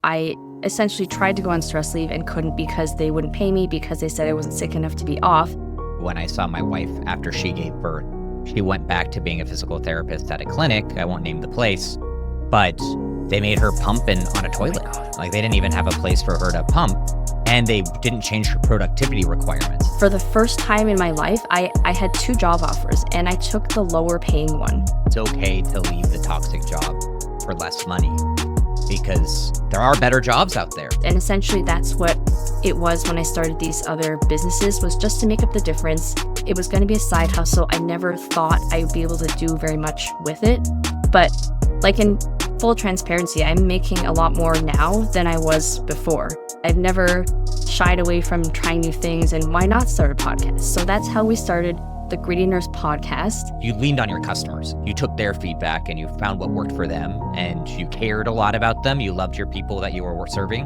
I essentially tried to go on stress leave and couldn't because they wouldn't pay me because they said I wasn't sick enough to be off. When I saw my wife after she gave birth, she went back to being a physical therapist at a clinic. I won't name the place, but they made her pump on a toilet. Like, they didn't even have a place for her to pump, and they didn't change her productivity requirements. For the first time in my life, I had 2 job offers, and I took the lower paying one. It's okay to leave the toxic job for less money because there are better jobs out there. And essentially that's what it was when I started these other businesses, was just to make up the difference. It was going to be a side hustle. I never thought I would be able to do very much with it. But like, in full transparency, I'm making a lot more now than I was before. I've never shied away from trying new things, and why not start a podcast? So that's how we started the Gritty Nurse podcast. You leaned on your customers. You took their feedback and you found what worked for them, and you cared a lot about them. You loved your people that you were serving.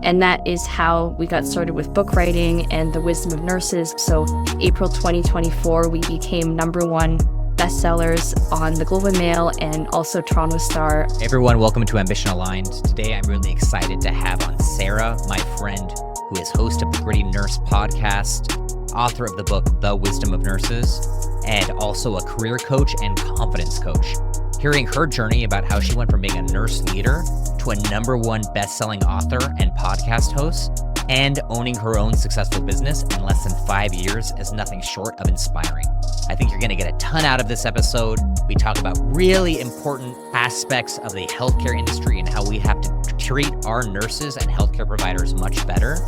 And that is how we got started with book writing and the wisdom of nurses. So April 2024, we became #1 bestsellers on the Globe and Mail and also Toronto Star. Hey everyone, welcome to Ambition Aligned. Today I'm really excited to have on Sara, my friend, who is host of the Gritty Nurse podcast, author of the book, The Wisdom of Nurses, and also a career coach and confidence coach. Hearing her journey about how she went from being a nurse leader to a #1 best-selling author and podcast host, and owning her own successful business in less than 5 years is nothing short of inspiring. I think you're going to get a ton out of this episode. We talk about really important aspects of the healthcare industry and how we have to treat our nurses and healthcare providers much better.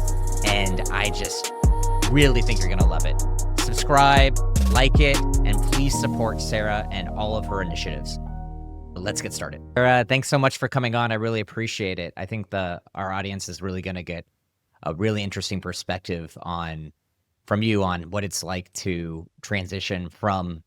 And I just really think you're going to love it. Subscribe, like it, and please support Sara and all of her initiatives. Let's get started. Sara, thanks so much for coming on. I really appreciate it. I think our audience is really going to get a really interesting perspective from you on what it's like to transition from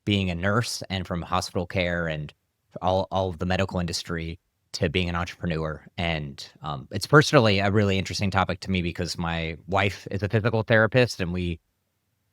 being a nurse and from hospital care and all of the medical industry to being an entrepreneur. And it's personally a really interesting topic to me because my wife is a physical therapist, and we,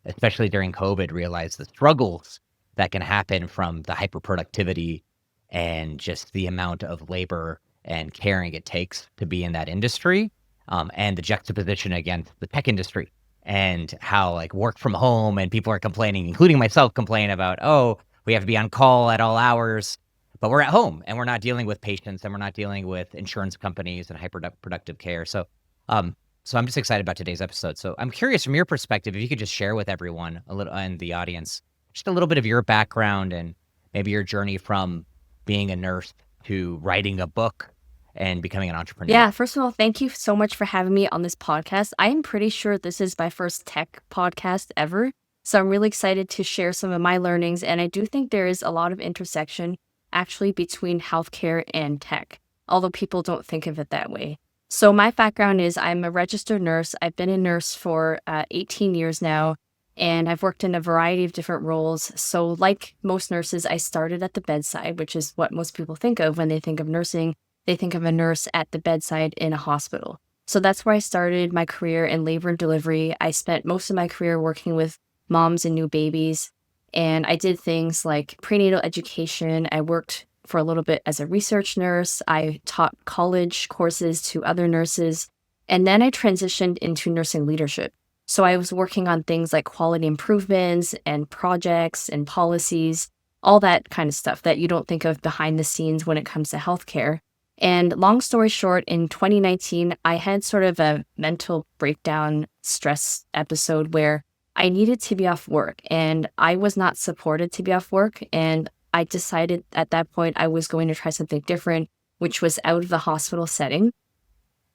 especially during COVID, realized the struggles that can happen from the hyperproductivity and just the amount of labor and caring it takes to be in that industry, and the juxtaposition against the tech industry, and how like work from home and people are complaining, including myself, complain about, oh, we have to be on call at all hours, but we're at home and we're not dealing with patients and we're not dealing with insurance companies and hyperproductive care. So I'm just excited about today's episode. So I'm curious, from your perspective, if you could just share with everyone a little, and the audience, just a little bit of your background and maybe your journey from being a nurse to writing a book and becoming an entrepreneur. Yeah, first of all, thank you so much for having me on this podcast. I am pretty sure this is my first tech podcast ever. So I'm really excited to share some of my learnings. And I do think there is a lot of intersection actually between healthcare and tech, although people don't think of it that way. So my background is I'm a registered nurse. I've been a nurse for 18 years now, and I've worked in a variety of different roles. So like most nurses, I started at the bedside, which is what most people think of when they think of nursing. They think of a nurse at the bedside in a hospital. So that's where I started my career in labor and delivery. I spent most of my career working with moms and new babies, and I did things like prenatal education. I worked for a little bit as a research nurse. I taught college courses to other nurses, and then I transitioned into nursing leadership. So I was working on things like quality improvements and projects and policies, all that kind of stuff that you don't think of behind the scenes when it comes to healthcare. And long story short, in 2019, I had sort of a mental breakdown stress episode where I needed to be off work, and I was not supported to be off work. And I decided at that point I was going to try something different, which was out of the hospital setting.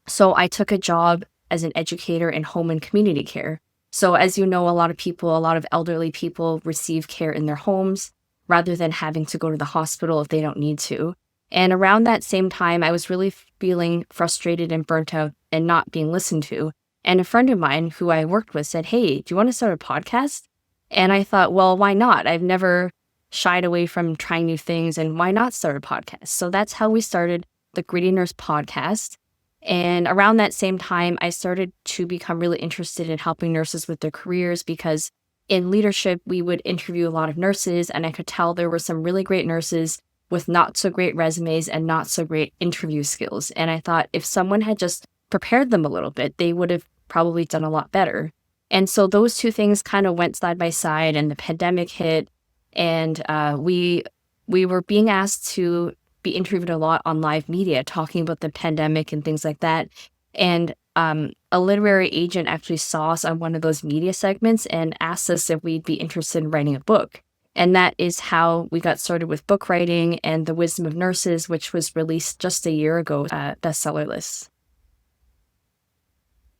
So I took a job as an educator in home and community care. So as you know, a lot of elderly people receive care in their homes rather than having to go to the hospital if they don't need to. And around that same time, I was really feeling frustrated and burnt out and not being listened to. And a friend of mine who I worked with said, "Hey, do you want to start a podcast?" And I thought, well, why not? I've never shied away from trying new things, and why not start a podcast? So that's how we started the Gritty Nurse podcast. And around that same time, I started to become really interested in helping nurses with their careers, because in leadership, we would interview a lot of nurses, and I could tell there were some really great nurses with not so great resumes and not so great interview skills. And I thought if someone had just prepared them a little bit, they would have probably done a lot better. And so those two things kind of went side by side, and the pandemic hit, and we were being asked to be interviewed a lot on live media, talking about the pandemic and things like that. And a literary agent actually saw us on one of those media segments and asked us if we'd be interested in writing a book. And that is how we got started with book writing and The Wisdom of Nurses, which was released just a year ago at bestseller lists.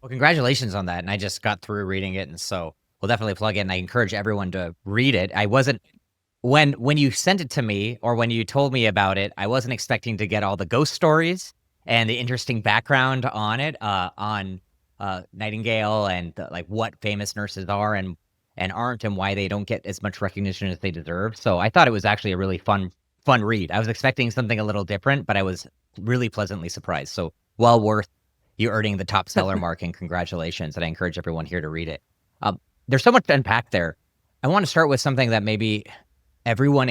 Well, congratulations on that. And I just got through reading it. And so we'll definitely plug it. And I encourage everyone to read it. I wasn't, when you sent it to me or when you told me about it, I wasn't expecting to get all the ghost stories and the interesting background on it, on Nightingale and like what famous nurses are and aren't and why they don't get as much recognition as they deserve. So I thought it was actually a really fun read. I was expecting something a little different, but I was really pleasantly surprised. So well worth you earning the top seller mark, and congratulations. And I encourage everyone here to read it. There's so much to unpack there. I want to start with something that maybe everyone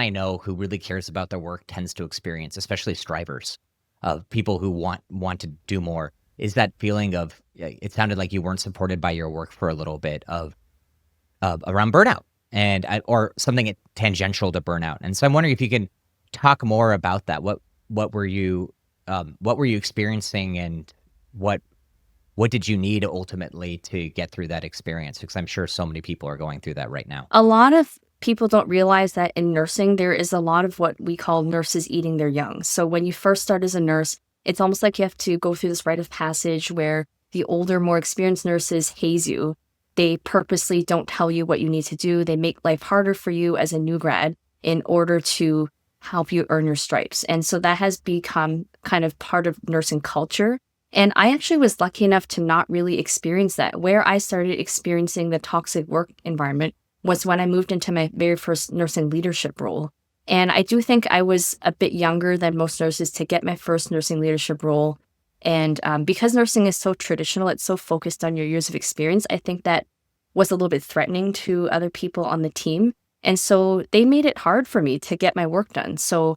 I know who really cares about their work tends to experience, especially strivers, people who want to do more, is that feeling of, it sounded like you weren't supported by your work for a little bit, of around burnout or something tangential to burnout. And so I'm wondering if you can talk more about that. What were you experiencing, and what did you need ultimately to get through that experience? Because I'm sure so many people are going through that right now. A lot of people don't realize that in nursing, there is a lot of what we call nurses eating their young. So when you first start as a nurse, it's almost like you have to go through this rite of passage where the older, more experienced nurses haze you. They purposely don't tell you what you need to do. They make life harder for you as a new grad in order to help you earn your stripes. And so that has become kind of part of nursing culture. And I actually was lucky enough to not really experience that. Where I started experiencing the toxic work environment was when I moved into my very first nursing leadership role. And I do think I was a bit younger than most nurses to get my first nursing leadership role. And because nursing is so traditional, it's so focused on your years of experience, I think that was a little bit threatening to other people on the team. And so they made it hard for me to get my work done. So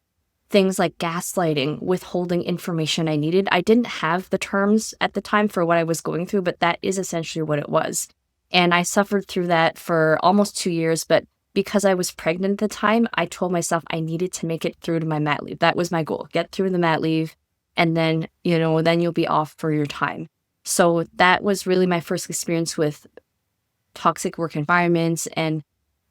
things like gaslighting, withholding information I needed. I didn't have the terms at the time for what I was going through, but that is essentially what it was. And I suffered through that for almost 2 years. But because I was pregnant at the time, I told myself I needed to make it through to my mat leave. That was my goal. Get through the mat leave, and then, then you'll be off for your time. So that was really my first experience with toxic work environments. And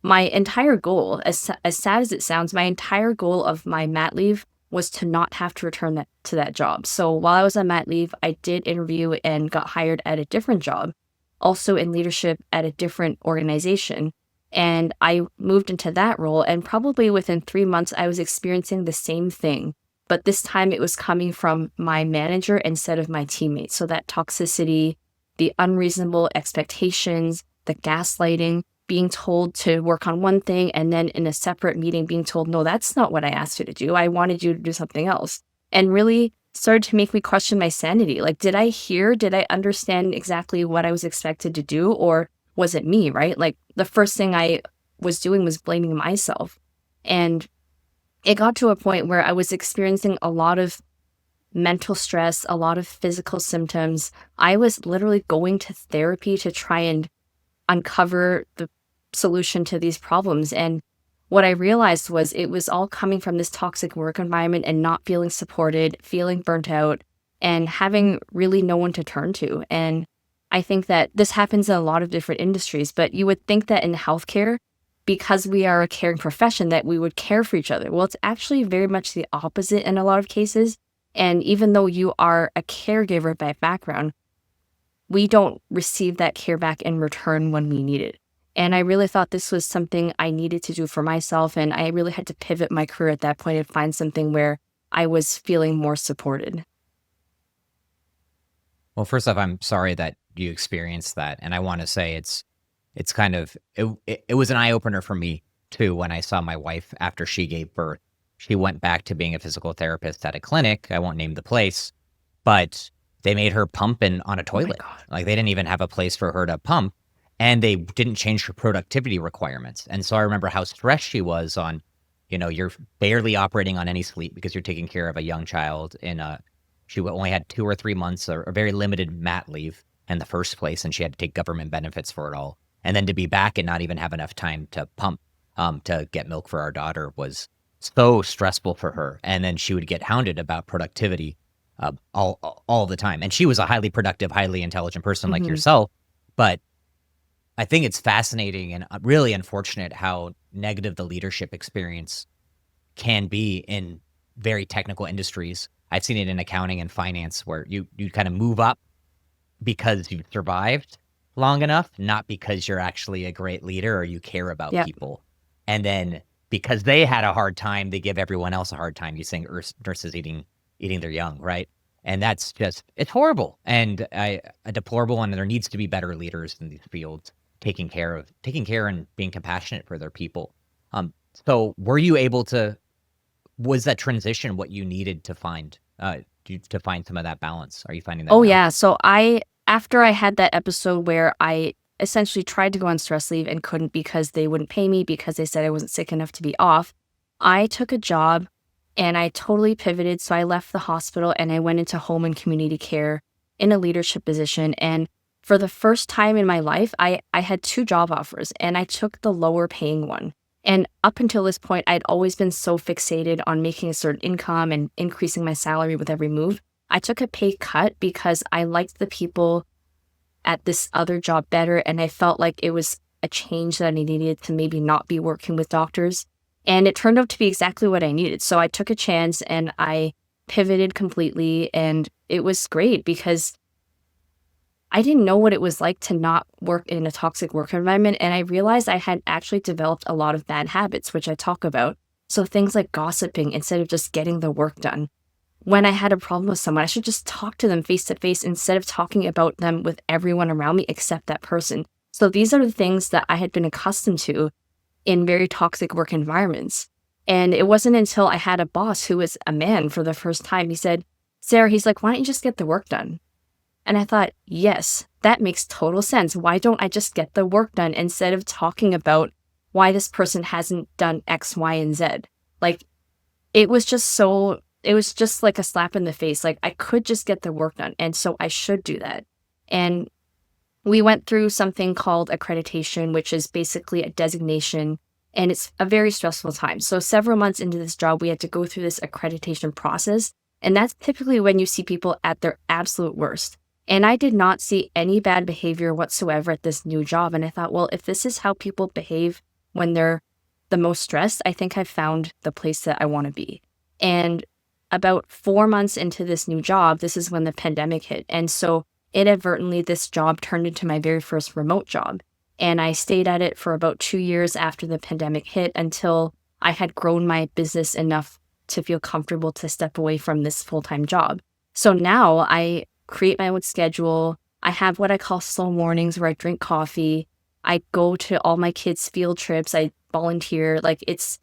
my entire goal, as sad as it sounds, my entire goal of my mat leave was to not have to return to that job. So while I was on mat leave, I did interview and got hired at a different job, also in leadership at a different organization. And I moved into that role, and probably within 3 months, I was experiencing the same thing. But this time it was coming from my manager instead of my teammates. So that toxicity, the unreasonable expectations, the gaslighting, being told to work on one thing, and then in a separate meeting being told, no, that's not what I asked you to do. I wanted you to do something else. And really started to make me question my sanity. Like, did I understand exactly what I was expected to do? Or was it me, right? Like, the first thing I was doing was blaming myself. And it got to a point where I was experiencing a lot of mental stress, a lot of physical symptoms. I was literally going to therapy to try and uncover the solution to these problems. And what I realized was it was all coming from this toxic work environment and not feeling supported, feeling burnt out, and having really no one to turn to. And I think that this happens in a lot of different industries, but you would think that in healthcare, because we are a caring profession, that we would care for each other. Well, it's actually very much the opposite in a lot of cases. And even though you are a caregiver by background, we don't receive that care back in return when we need it. And I really thought this was something I needed to do for myself. And I really had to pivot my career at that point and find something where I was feeling more supported. Well, first off, I'm sorry that you experienced that. And I want to say it's kind of, it was an eye opener for me too, when I saw my wife after she gave birth. She went back to being a physical therapist at a clinic. I won't name the place, but they made her pump on a toilet. Like, they didn't even have a place for her to pump, and they didn't change her productivity requirements. And so I remember how stressed she was on, You're barely operating on any sleep because you're taking care of a young child. She only had 2 or 3 months or very limited mat leave in the first place, and she had to take government benefits for it all. And then to be back and not even have enough time to pump to get milk for our daughter was so stressful for her. And then she would get hounded about productivity all the time. And she was a highly productive, highly intelligent person like yourself. But I think it's fascinating and really unfortunate how negative the leadership experience can be in very technical industries. I've seen it in accounting and finance where you kind of move up because you've survived long enough, not because you're actually a great leader or you care about Yep. people. And then because they had a hard time, they give everyone else a hard time. You saying nurses eating their young, right? And that's it's horrible and deplorable. And there needs to be better leaders in these fields taking care and being compassionate for their people. So was that transition what you needed to find to find some of that balance? Are you finding that Oh now? yeah. So after I had that episode where I essentially tried to go on stress leave and couldn't because they wouldn't pay me because they said I wasn't sick enough to be off, I took a job and I totally pivoted. So I left the hospital and I went into home and community care in a leadership position. And for the first time in my life, I had 2 job offers and I took the lower paying one. And up until this point, I'd always been so fixated on making a certain income and increasing my salary with every move. I took a pay cut because I liked the people at this other job better. And I felt like it was a change that I needed to maybe not be working with doctors. And it turned out to be exactly what I needed. So I took a chance and I pivoted completely. And it was great because I didn't know what it was like to not work in a toxic work environment. And I realized I had actually developed a lot of bad habits, which I talk about. So things like gossiping instead of just getting the work done. When I had a problem with someone, I should just talk to them face to face instead of talking about them with everyone around me except that person. So these are the things that I had been accustomed to in very toxic work environments. And it wasn't until I had a boss who was a man for the first time. He said, Sarah, he's like, why don't you just get the work done? And I thought, yes, that makes total sense. Why don't I just get the work done instead of talking about why this person hasn't done X, Y, and Z? Like, it was just like a slap in the face. Like, I could just get the work done. And so I should do that. And we went through something called accreditation, which is basically a designation. And it's a very stressful time. So several months into this job, we had to go through this accreditation process. And that's typically when you see people at their absolute worst. And I did not see any bad behavior whatsoever at this new job. And I thought, well, if this is how people behave when they're the most stressed, I think I've found the place that I want to be. And about 4 months into this new job, this is when the pandemic hit. And so inadvertently, this job turned into my very first remote job. And I stayed at it for about 2 years after the pandemic hit until I had grown my business enough to feel comfortable to step away from this full-time job. So now I create my own schedule. I have what I call slow mornings where I drink coffee. I go to all my kids' field trips. I volunteer. Like, it's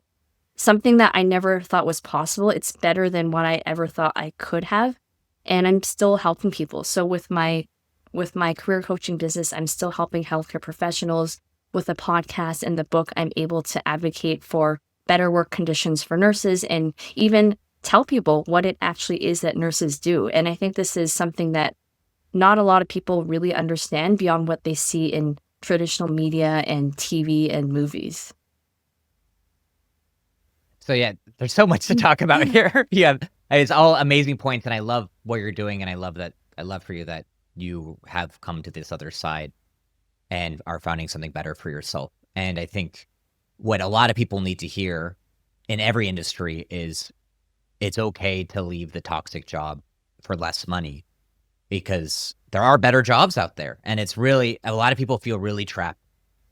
something that I never thought was possible. It's better than what I ever thought I could have. And I'm still helping people. So with my career coaching business, I'm still helping healthcare professionals. With the podcast and the book, I'm able to advocate for better work conditions for nurses and even tell people what it actually is that nurses do. And I think this is something that not a lot of people really understand beyond what they see in traditional media and TV and movies. So yeah, there's so much to talk about here. Yeah, it's all amazing points, and I love what you're doing, and I love for you that you have come to this other side and are finding something better for yourself. And I think what a lot of people need to hear in every industry is it's okay to leave the toxic job for less money because there are better jobs out there. And it's really, a lot of people feel really trapped.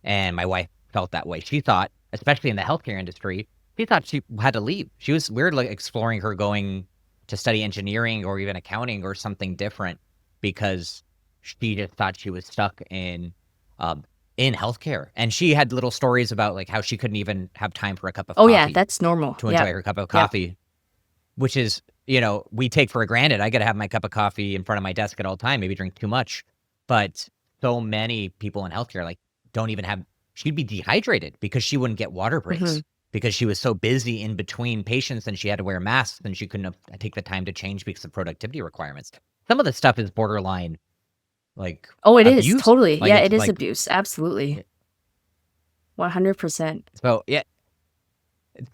And my wife felt that way. She thought, especially in the healthcare industry, she thought she had to leave. We were like exploring her going to study engineering or even accounting or something different because she just thought she was stuck in healthcare. And she had little stories about like how she couldn't even have time for a cup of coffee. Oh yeah, that's normal. To enjoy her cup of coffee, which is, we take for granted. I got to have my cup of coffee in front of my desk at all time, maybe drink too much. But so many people in healthcare, like, don't even have, she'd be dehydrated because she wouldn't get water breaks. because she was so busy in between patients and she had to wear masks and she couldn't take the time to change because of productivity requirements. Some of the stuff is borderline like Oh, it is abuse. totally. Like Yeah, it's it is like abuse. Absolutely. 100%. so yeah.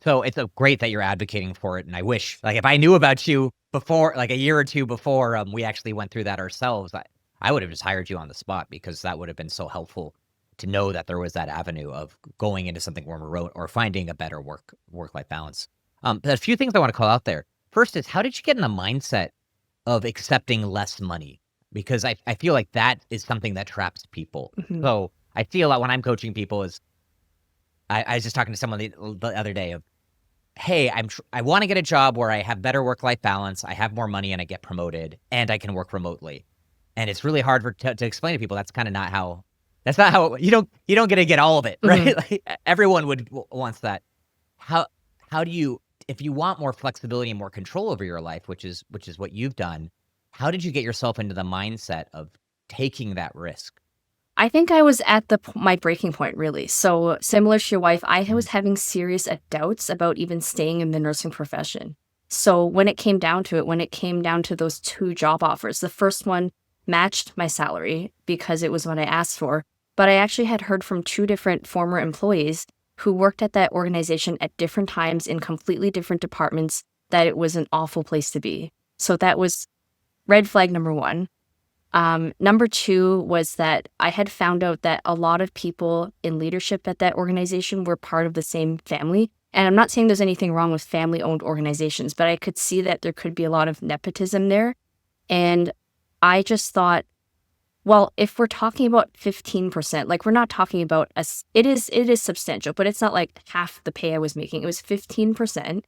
So it's great that you're advocating for it, and I wish, like, if I knew about you before, like a year or two before, we actually went through that ourselves, I would have just hired you on the spot because that would have been so helpful to know that there was that avenue of going into something more remote or finding a better work-life balance. But a few things I want to call out there. First is, how did you get in the mindset of accepting less money? Because I feel like that is something that traps people. Mhm. So I see a lot when I'm coaching people is I was just talking to someone the other day of, hey, I want to get a job where I have better work-life balance, I have more money, and I get promoted, and I can work remotely. And it's really hard to explain to people that's kind of not how. That's not how you don't get all of it, Mhm. right? Like everyone wants that. How how do you, if you want more flexibility and more control over your life, which is what you've done? How did you get yourself into the mindset of taking that risk? I think I was at my breaking point, really. So similar to your wife, I Mm. was having serious doubts about even staying in the nursing profession. So when it came down to it, when it came down to those two job offers, the first one matched my salary because it was what I asked for. But I actually had heard from two different former employees who worked at that organization at different times in completely different departments that it was an awful place to be. So that was red flag number one. Number two was that I had found out that a lot of people in leadership at that organization were part of the same family. And I'm not saying there's anything wrong with family owned organizations, but I could see that there could be a lot of nepotism there. And I just thought, well, if we're talking about 15%, like we're not talking about it is substantial, but it's not like half the pay I was making. It was 15%.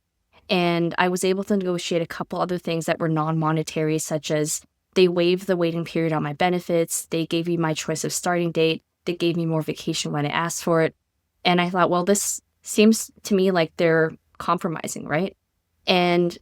And I was able to negotiate a couple other things that were non-monetary, such as they waived the waiting period on my benefits. They gave me my choice of starting date. They gave me more vacation when I asked for it. And I thought, well, this seems to me like they're compromising, right? And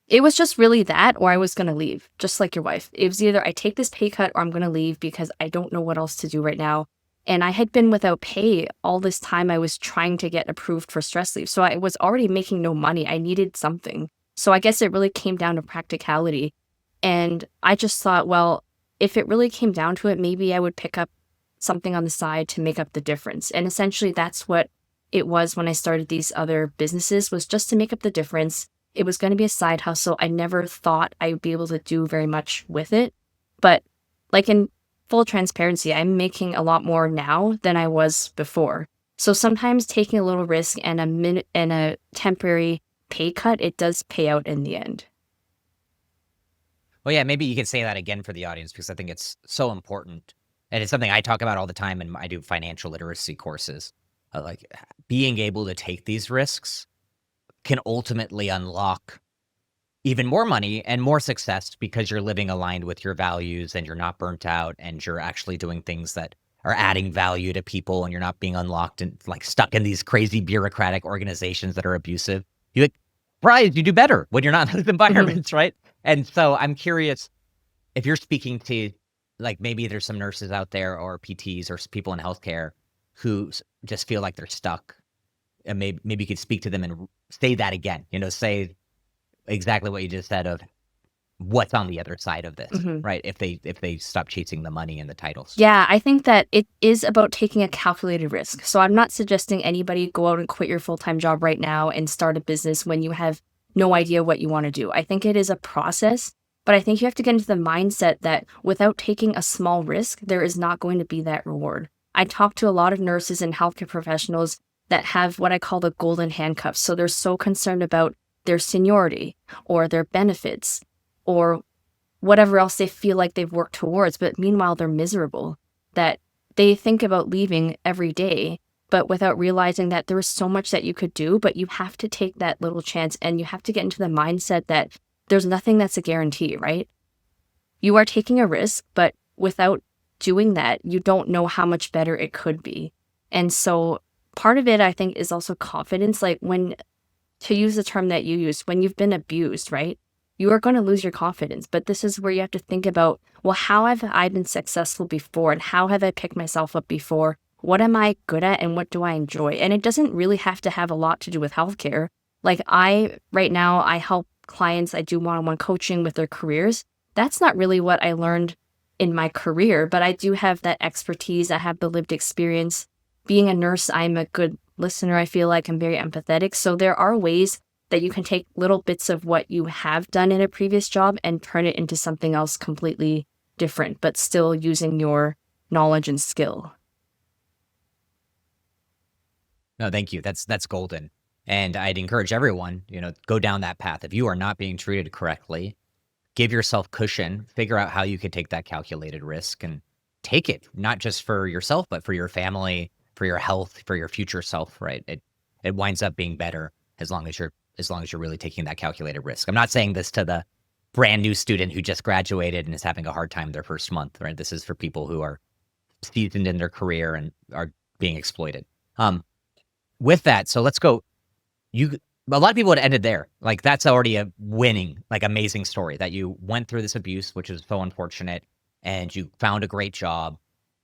it was just really that, or I was going to leave, just like your wife. It was either I take this pay cut or I'm going to leave because I don't know what else to do right now. And I had been without pay all this time. I was trying to get approved for stress leave. So I was already making no money. I needed something. So I guess it really came down to practicality. And I just thought, well, if it really came down to it, maybe I would pick up something on the side to make up the difference. And essentially that's what it was when I started these other businesses, was just to make up the difference. It was going to be a side hustle. I never thought I would be able to do very much with it. But like in full transparency, I'm making a lot more now than I was before. So sometimes taking a little risk and a temporary pay cut, it does pay out in the end. Well, yeah, maybe you could say that again for the audience because I think it's so important. And it's something I talk about all the time, and I do financial literacy courses. Like being able to take these risks can ultimately unlock even more money and more success because you're living aligned with your values and you're not burnt out and you're actually doing things that are adding value to people and you're not being unlocked and like stuck in these crazy bureaucratic organizations that are abusive. You like, surprised you do better when you're not in those environments, right? And so I'm curious if you're speaking to, like, maybe there's some nurses out there or PTs or people in healthcare who just feel like they're stuck. And maybe you could speak to them and say that again, say exactly what you just said of what's on the other side of this, Mhm. right? If they stop chasing the money and the titles. Yeah, I think that it is about taking a calculated risk. So I'm not suggesting anybody go out and quit your full-time job right now and start a business when you have no idea what you want to do. I think it is a process, but I think you have to get into the mindset that without taking a small risk, there is not going to be that reward. I talk to a lot of nurses and healthcare professionals that have what I call the golden handcuffs. So they're so concerned about their seniority or their benefits or whatever else they feel like they've worked towards, but meanwhile they're miserable, that they think about leaving every day, but without realizing that there is so much that you could do, but you have to take that little chance and you have to get into the mindset that there's nothing that's a guarantee, right? You are taking a risk, but without doing that, you don't know how much better it could be. And so part of it, I think, is also confidence. Like to use the term that you used, when you've been abused, right? You are going to lose your confidence. But this is where you have to think about, well, how have I been successful before? And how have I picked myself up before? what am I good at and what do I enjoy? And it doesn't really have to have a lot to do with healthcare. Like right now, I help clients, I do one-on-one coaching with their careers. That's not really what I learned in my career, but I do have that expertise. I have the lived experience. Being a nurse, I'm a good listener. I feel like I'm very empathetic. So there are ways that you can take little bits of what you have done in a previous job and turn it into something else completely different, but still using your knowledge and skill. No, thank you. That's golden. And I'd encourage everyone, go down that path. If you are not being treated correctly, give yourself cushion, figure out how you can take that calculated risk and take it, not just for yourself, but for your family, for your health, for your future self, right? It winds up being better as long as you're really taking that calculated risk. I'm not saying this to the brand new student who just graduated and is having a hard time their first month, right? This is for people who are seasoned in their career and are being exploited. With that, so let's go. A lot of people would have ended there. Like, that's already a winning, like, amazing story that you went through this abuse, which is so unfortunate, and you found a great job,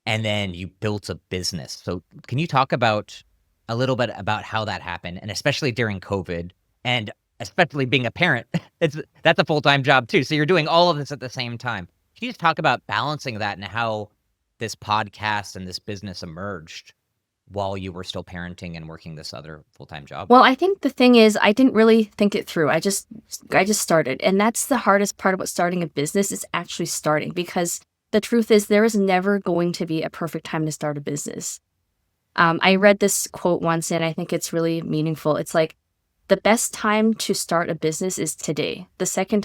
and then you built a business. So can you talk about a little bit about how that happened, and especially during COVID, and especially being a parent, that's a full-time job too. So you're doing all of this at the same time. Can you just talk about balancing that and how this podcast and this business emerged while you were still parenting and working this other full-time job? Well, I think the thing is, I didn't really think it through. I just started. And that's the hardest part about starting a business, is actually starting, because the truth is there is never going to be a perfect time to start a business. I read this quote once, and I think it's really meaningful. It's like, the best time to start a business is today. The second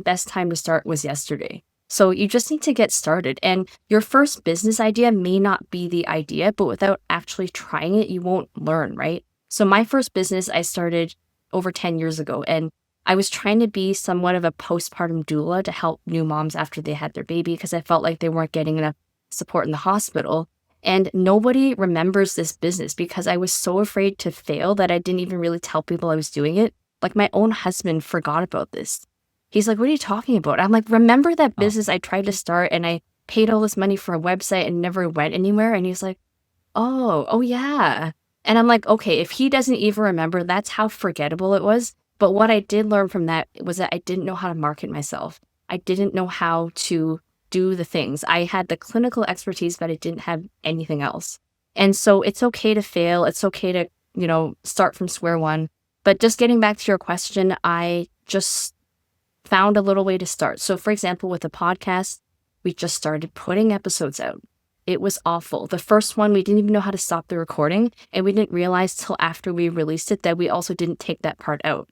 best time to start was yesterday. So you just need to get started. And your first business idea may not be the idea, but without actually trying it, you won't learn, right? So my first business I started over 10 years ago, and I was trying to be somewhat of a postpartum doula to help new moms after they had their baby, because I felt like they weren't getting enough support in the hospital. And nobody remembers this business because I was so afraid to fail that I didn't even really tell people I was doing it. Like, my own husband forgot about this. He's like, what are you talking about? I'm like, remember that business I tried to start and I paid all this money for a website and never went anywhere? And he's like, oh yeah. And I'm like, okay, if he doesn't even remember, that's how forgettable it was. But what I did learn from that was that I didn't know how to market myself. I didn't know how to do the things. I had the clinical expertise, but I didn't have anything else. And so it's okay to fail. It's okay to, start from square one. But just getting back to your question, I just found a little way to start. So for example, with the podcast, we just started putting episodes out. It was awful. The first one, we didn't even know how to stop the recording, and we didn't realize till after we released it that we also didn't take that part out.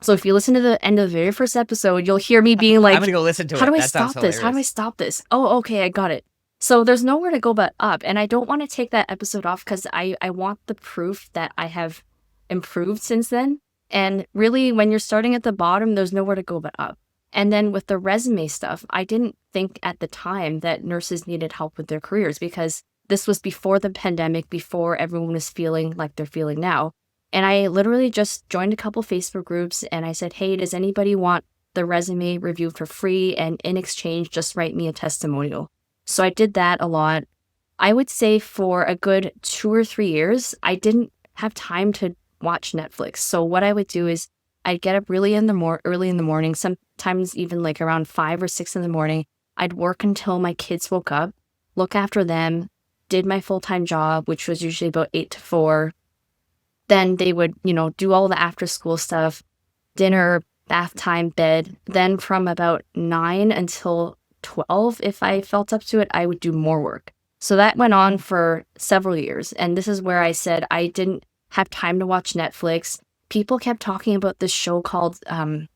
So if you listen to the end of the very first episode, you'll hear me being like, I'm going to go listen to it. How do I stop this? How do I stop this? Oh, okay, I got it. So there's nowhere to go but up. And I don't want to take that episode off because I want the proof that I have improved since then. And really, when you're starting at the bottom, there's nowhere to go but up. And then with the resume stuff, I didn't think at the time that nurses needed help with their careers, because this was before the pandemic, before everyone was feeling like they're feeling now. And I literally just joined a couple Facebook groups and I said, hey, does anybody want the resume reviewed for free? And in exchange, just write me a testimonial. So I did that a lot. I would say for a good 2 or 3 years, I didn't have time to watch Netflix. So what I would do is I'd get up early in the morning, sometimes even like around 5 or 6 in the morning. I'd work until my kids woke up, look after them, did my full-time job, which was usually about 8 to 4. Then they would, do all the after school stuff, dinner, bath time, bed. Then from about 9 until 12, if I felt up to it, I would do more work. So that went on for several years. And this is where I said I didn't have time to watch Netflix. People kept talking about this show called The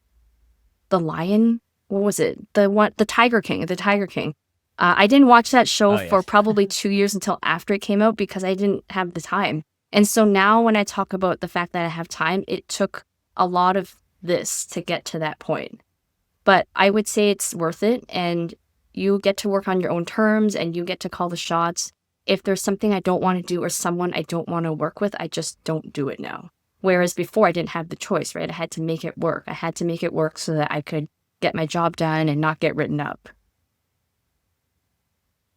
Lion. What was it? The Tiger King. I didn't watch that show for probably 2 years until after it came out because I didn't have the time. And so now when I talk about the fact that I have time, it took a lot of this to get to that point. But I would say it's worth it, and you get to work on your own terms and you get to call the shots. If there's something I don't want to do or someone I don't want to work with, I just don't do it now. Whereas before I didn't have the choice, right? I had to make it work. I had to make it work so that I could get my job done and not get written up.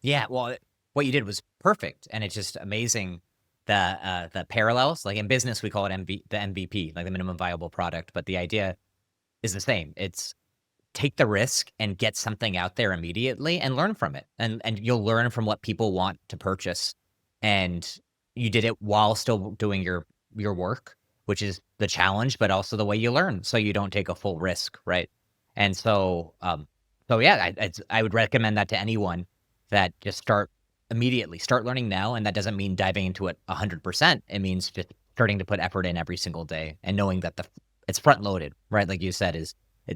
Yeah, well, what you did was perfect. And it's just amazing the parallels. Like in business, we call it the MVP, like the minimum viable product. But the idea is the same. It's take the risk and get something out there immediately and learn from it. And you'll learn from what people want to purchase. And you did it while still doing your work, which is the challenge, but also the way you learn. So you don't take a full risk, right? And so yeah, I would recommend that to anyone, that just start immediately, start learning now. And that doesn't mean diving into it 100%. It means just starting to put effort in every single day and knowing that it's front loaded, right? Like you said,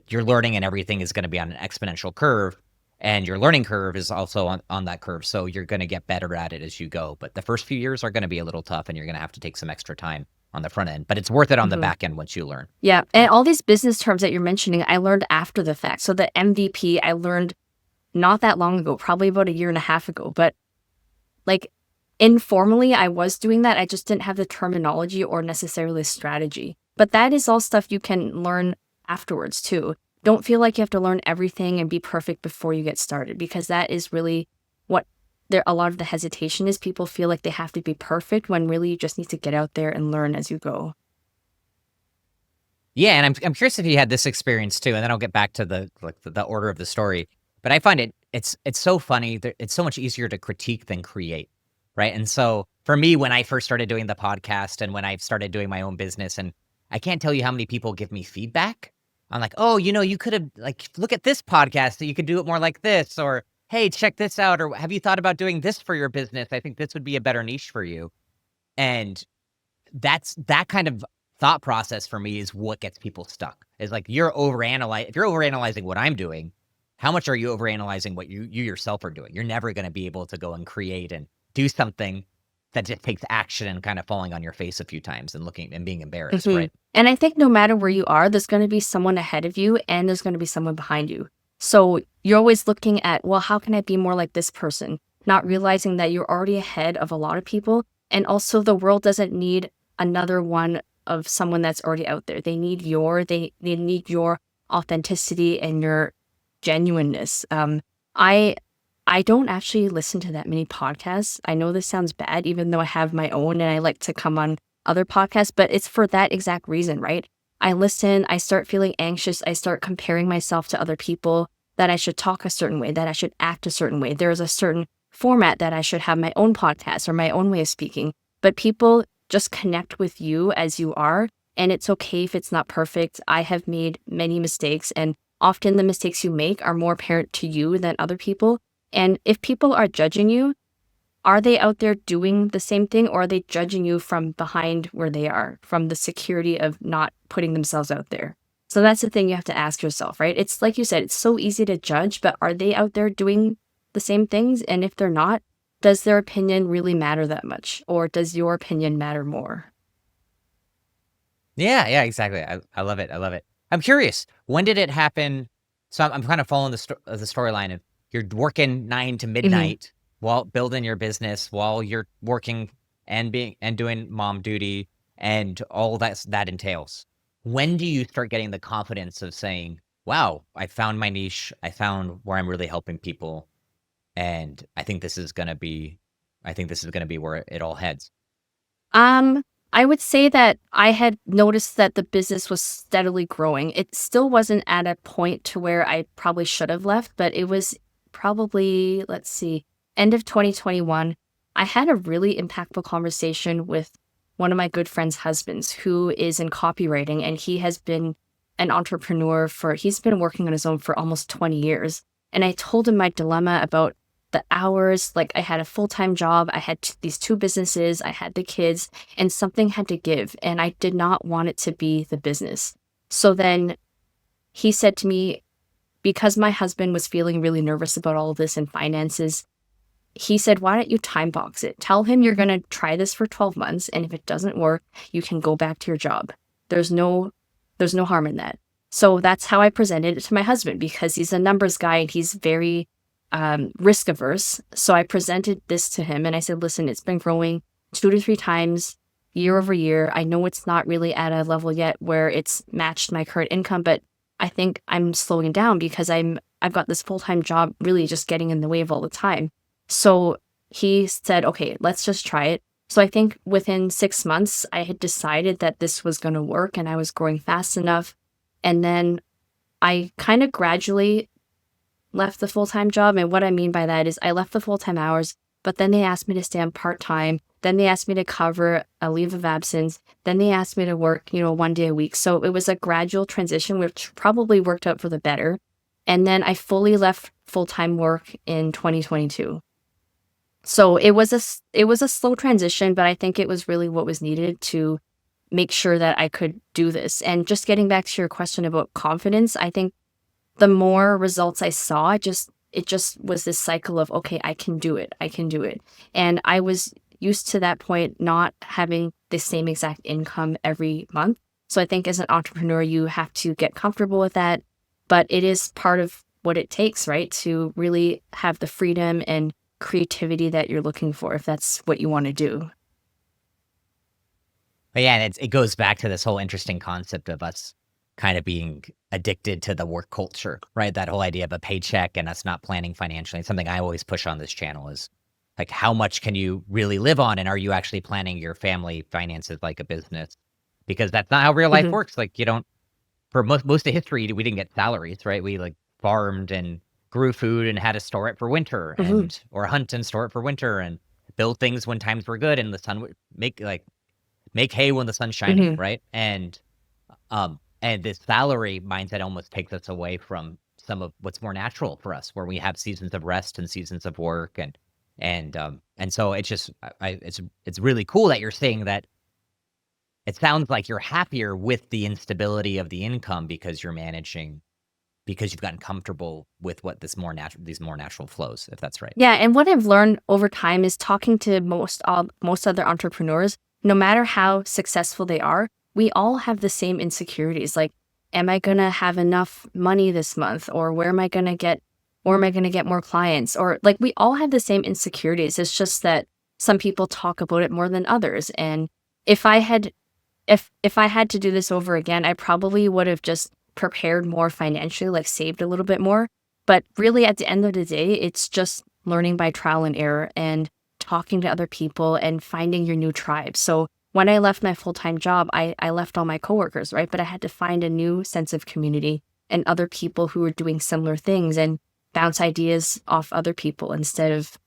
you're learning and everything is going to be on an exponential curve, and your learning curve is also on that curve. So you're going to get better at it as you go. But the first few years are going to be a little tough, and you're going to have to take some extra time on the front end, but it's worth it on the back end once you learn. Yeah. And all these business terms that you're mentioning, I learned after the fact. So the MVP, I learned not that long ago, probably about 1.5 years ago, but like informally, I was doing that. I just didn't have the terminology or necessarily strategy. But that is all stuff you can learn afterwards too. Don't feel like you have to learn everything and be perfect before you get started, because that is really what a lot of the hesitation is. People feel like they have to be perfect when really you just need to get out there and learn as you go. Yeah, and I'm curious if you had this experience too, and then I'll get back to the order of the story. But I find it's so funny. It's so much easier to critique than create, right? And so for me, when I first started doing the podcast and when I started doing my own business, and I can't tell you how many people give me feedback. I'm like, oh, you could have, like, look at this podcast, that you could do it more like this, or hey, check this out, or have you thought about doing this for your business? I think this would be a better niche for you. And that kind of thought process for me is what gets people stuck. Is like, if you're overanalyzing what I'm doing, how much are you overanalyzing what you yourself are doing? You're never going to be able to go and create and do something that just takes action and kind of falling on your face a few times and looking and being embarrassed, right? And I think no matter where you are, there's going to be someone ahead of you and there's going to be someone behind you. So you're always looking at, well, how can I be more like this person? Not realizing that you're already ahead of a lot of people. And also the world doesn't need another one of someone that's already out there. They need they need your authenticity and your genuineness. I don't actually listen to that many podcasts. I know this sounds bad, even though I have my own and I like to come on other podcasts, but it's for that exact reason, right? I listen, I start feeling anxious, I start comparing myself to other people, that I should talk a certain way, that I should act a certain way. There's a certain format that I should have my own podcast or my own way of speaking. But people just connect with you as you are, and it's okay if it's not perfect. I have made many mistakes, and often the mistakes you make are more apparent to you than other people. And if people are judging you, are they out there doing the same thing, or are they judging you from behind where they are, from the security of not putting themselves out there? So that's the thing you have to ask yourself, right? It's like you said, it's so easy to judge, but are they out there doing the same things? And if they're not, does their opinion really matter that much? Or does your opinion matter more? Yeah, exactly. I love it. I love it. I'm curious, when did it happen? So I'm kind of following the storyline of, you're working 9 to midnight while building your business, while you're working and doing mom duty and all that entails. When do you start getting the confidence of saying, wow, I found my niche, I found where I'm really helping people, and I think this is gonna be where it all heads? I would say that I had noticed that the business was steadily growing. It still wasn't at a point to where I probably should have left, but it was probably, end of 2021. I had a really impactful conversation with one of my good friend's husbands, who is in copywriting, and he has been an entrepreneur he's been working on his own for almost 20 years. And I told him my dilemma about the hours. Like, I had a full-time job, I had these 2 businesses, I had the kids, and something had to give, and I did not want it to be the business. So then he said to me, because my husband was feeling really nervous about all of this and finances, he said, why don't you time box it? Tell him you're going to try this for 12 months, and if it doesn't work, you can go back to your job. There's no harm in that. So that's how I presented it to my husband, because he's a numbers guy and he's very risk averse. So I presented this to him and I said, listen, it's been growing 2 to 3 times year over year. I know it's not really at a level yet where it's matched my current income, but I think I'm slowing down because I've got this full-time job really just getting in the way of all the time. So he said, okay, let's just try it. So I think within 6 months, I had decided that this was going to work and I was growing fast enough. And then I kind of gradually left the full-time job. And what I mean by that is I left the full-time hours, but then they asked me to stay on part-time. Then they asked me to cover a leave of absence. Then they asked me to work, 1 day a week. So it was a gradual transition, which probably worked out for the better. And then I fully left full-time work in 2022. So it was a slow transition, but I think it was really what was needed to make sure that I could do this. And just getting back to your question about confidence, I think the more results I saw, it just was this cycle of, okay, I can do it. I can do it. And I was used to that point not having the same exact income every month. So I think as an entrepreneur, you have to get comfortable with that. But it is part of what it takes, right? To really have the freedom and creativity that you're looking for, if that's what you want to do. But yeah, and it goes back to this whole interesting concept of us kind of being addicted to the work culture, right? That whole idea of a paycheck and us not planning financially. It's something I always push on this channel is like, how much can you really live on? And are you actually planning your family finances like a business? Because that's not how real life Mhm. works. Like, you don't, for most of history, we didn't get salaries, right? We like farmed and grew food and had to store it for winter Mhm. or hunt and store it for winter and build things when times were good and the sun would make hay when the sun's shining, Mhm. right? And this salary mindset almost takes us away from some of what's more natural for us, where we have seasons of rest and seasons of work, and so it's just it's really cool that you're saying that. It sounds like you're happier with the instability of the income because you've gotten comfortable with what these more natural flows, if that's right. Yeah, and what I've learned over time is talking to most other entrepreneurs, no matter how successful they are, we all have the same insecurities. Like, am I gonna have enough money this month? Or where am I gonna get more clients? Or like we all have the same insecurities. It's just that some people talk about it more than others. And if I had if I had to do this over again, I probably would have just prepared more financially, like saved a little bit more. But really, at the end of the day, it's just learning by trial and error and talking to other people and finding your new tribe. So when I left my full-time job, I left all my coworkers, right? But I had to find a new sense of community and other people who were doing similar things and bounce ideas off other people instead of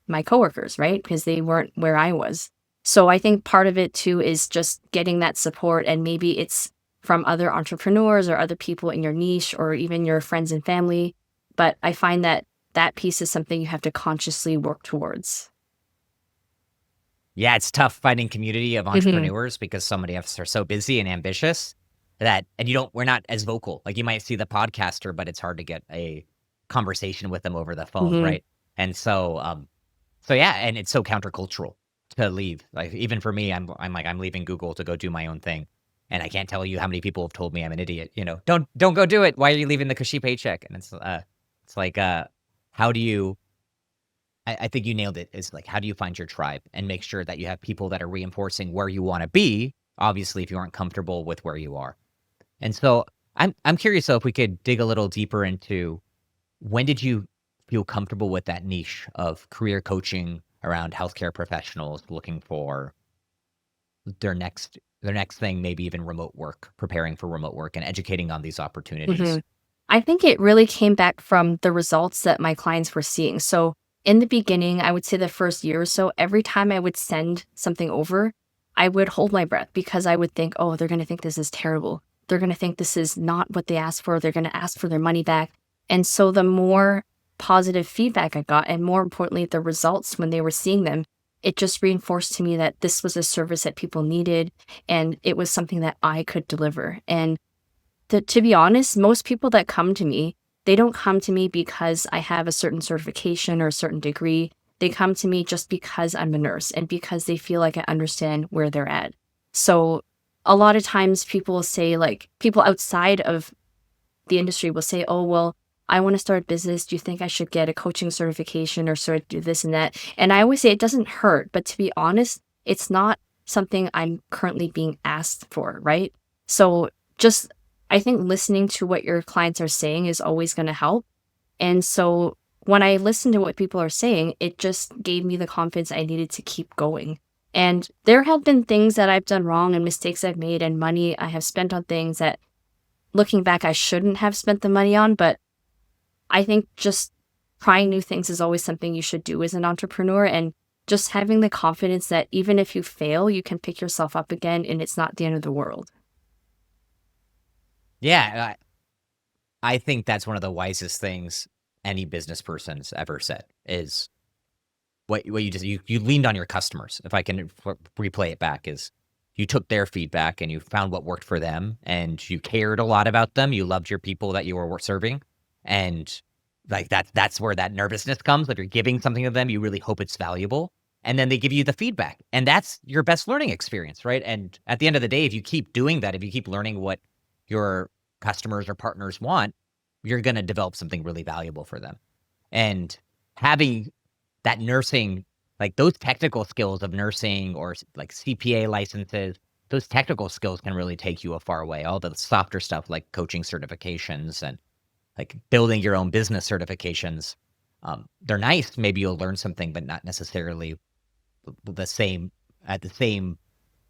my coworkers, right? Because they weren't where I was. So I think part of it too is just getting that support, and maybe it's from other entrepreneurs or other people in your niche or even your friends and family. But I find that that piece is something you have to consciously work towards. Yeah, it's tough finding community of Hmm. entrepreneurs because so many of us are so busy and ambitious and we're not as vocal. Like you might see the podcaster, but it's hard to get a conversation with them over the phone, Hmm. right? And so yeah, and it's so countercultural to leave. Like even for me, I'm leaving Google to go do my own thing. And I can't tell you how many people have told me I'm an idiot, don't go do it. Why are you leaving the cushy paycheck? And it's like how do you I think you nailed it. It's like, how do you find your tribe and make sure that you have people that are reinforcing where you want to be? Obviously, if you aren't comfortable with where you are. And so I'm curious though if we could dig a little deeper into when did you feel comfortable with that niche of career coaching around healthcare professionals looking for their next thing, maybe even remote work, preparing for remote work and educating on these Hmm. opportunities. I think it really came back from the results that my clients were seeing. So in the beginning, I would say the first year or so, every time I would send something over, I would hold my breath because I would think, oh, they're going to think this is terrible. They're going to think this is not what they asked for. They're going to ask for their money back. And so the more positive feedback I got, and more importantly, the results when they were seeing them, it just reinforced to me that this was a service that people needed and it was something that I could deliver. And to be honest, most people that come to me, they don't come to me because I have a certain certification or a certain degree. They come to me just because I'm a nurse and because they feel like I understand where they're at. So a lot of times people will say, like, people outside of the industry will say, oh, well, I want to start a business. Do you think I should get a coaching certification or sort of do this and that? And I always say it doesn't hurt. But to be honest, it's not something I'm currently being asked for, right? So just, I think listening to what your clients are saying is always going to help. And so when I listened to what people are saying, it just gave me the confidence I needed to keep going. And there have been things that I've done wrong and mistakes I've made and money I have spent on things that, looking back, I shouldn't have spent the money on. But I think just trying new things is always something you should do as an entrepreneur, and just having the confidence that even if you fail, you can pick yourself up again and it's not the end of the world. Yeah, I think that's one of the wisest things any business person's ever said is what you just you leaned on your customers. If I can replay it back, is you took their feedback and you found what worked for them, and you cared a lot about them. You loved your people that you were serving, and like that's where that nervousness comes. If you're giving something to them, you really hope it's valuable, and then they give you the feedback, and that's your best learning experience, right? And at the end of the day, if you keep doing that, if you keep learning what your customers or partners want, you're going to develop something really valuable for them. And having that nursing, like those technical skills of nursing or like CPA licenses, those technical skills can really take you a far way. All the softer stuff like coaching certifications and like building your own business certifications, they're nice. Maybe you'll learn something, but not necessarily at the same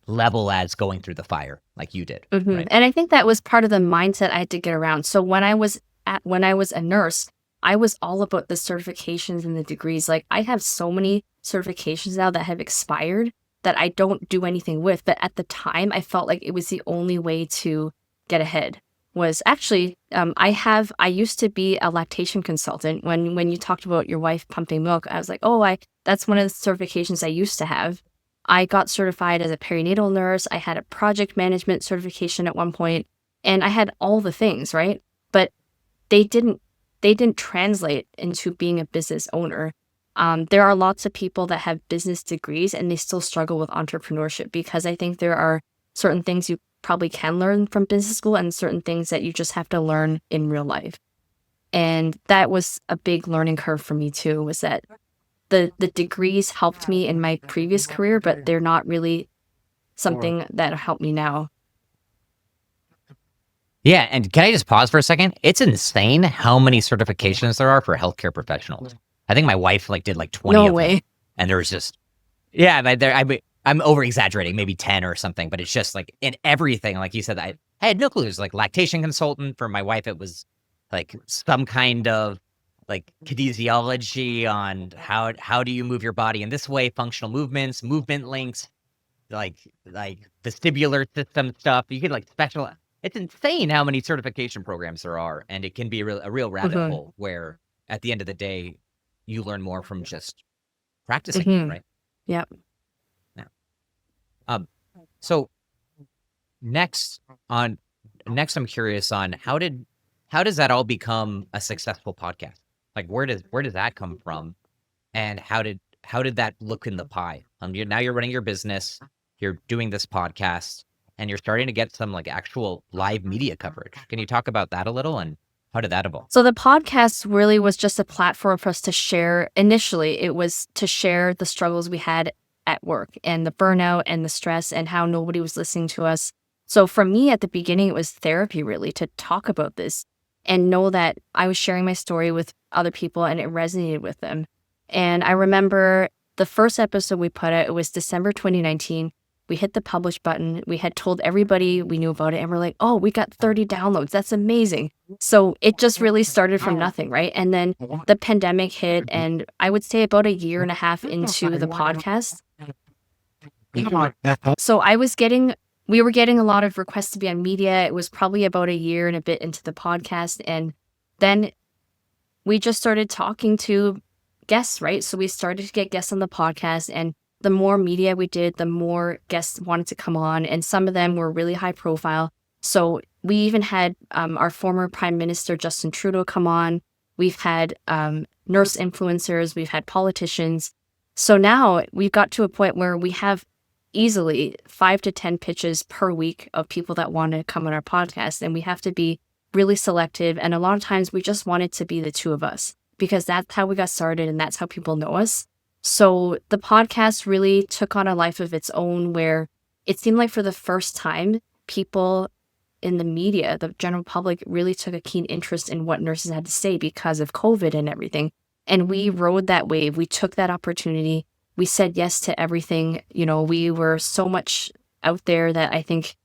level as going through the fire like you did. Right? And I think that was part of the mindset I had to get around. So when I was a nurse, I was all about the certifications and the degrees. Like, I have so many certifications now that have expired that I don't do anything with. But at the time, I felt like it was the only way to get ahead. Was actually, I used to be a lactation consultant. When you talked about your wife pumping milk, I was like, that's one of the certifications I used to have. I got certified as a perinatal nurse. I had a project management certification at one point, and I had all the things, right? But they didn't translate into being a business owner. There are lots of people that have business degrees and they still struggle with entrepreneurship, because I think there are certain things you probably can learn from business school and certain things that you just have to learn in real life. And that was a big learning curve for me too, was that the degrees helped me in my previous career, but they're not really something that helped me now. Yeah, and can I just pause for a second? It's insane how many certifications there are for healthcare professionals. I think my wife did 20 No of way. them. And there's just, yeah, I'm over exaggerating, maybe 10 or something, but it's just like in everything. Like you said, I had no clue. There's like lactation consultant. For my wife, it was like some kind of like kinesiology on how do you move your body in this way, functional movements, movement links, like vestibular system stuff. You can special. It's insane how many certification programs there are, and it can be a real rabbit hole where at the end of the day, you learn more from just practicing, right? Yep. Yeah. So next, I'm curious on how does that all become a successful podcast? Like where does that come from, and how did that look in the pie? Now you're running your business, you're doing this podcast, and you're starting to get some actual live media coverage. Can you talk about that a little, and how did that evolve? So the podcast really was just a platform for us to share. Initially, it was to share the struggles we had at work and the burnout and the stress and how nobody was listening to us. So for me at the beginning, it was therapy really to talk about this and know that I was sharing my story with other people and it resonated with them. And I remember the first episode we put out, it was December 2019. We hit the publish button. We had told everybody we knew about it, and we're like, oh, we got 30 downloads. That's amazing. So it just really started from nothing, right? And then the pandemic hit, and I would say about a year and a half into the podcast. So we were getting a lot of requests to be on media. It was probably about a year and a bit into the podcast. And then we just started talking to guests, right? So we started to get guests on the podcast, and the more media we did, the more guests wanted to come on, and some of them were really high profile. So we even had our former Prime Minister Justin Trudeau come on. We've had nurse influencers, we've had politicians. So now we've got to a point where we have easily 5 to 10 pitches per week of people that want to come on our podcast, and we have to be really selective. And a lot of times we just want it to be the two of us, because that's how we got started and that's how people know us. So the podcast really took on a life of its own, where it seemed like for the first time, people in the media, the general public, really took a keen interest in what nurses had to say because of COVID and everything. And we rode that wave. We took that opportunity. We said yes to everything. We were so much out there that I think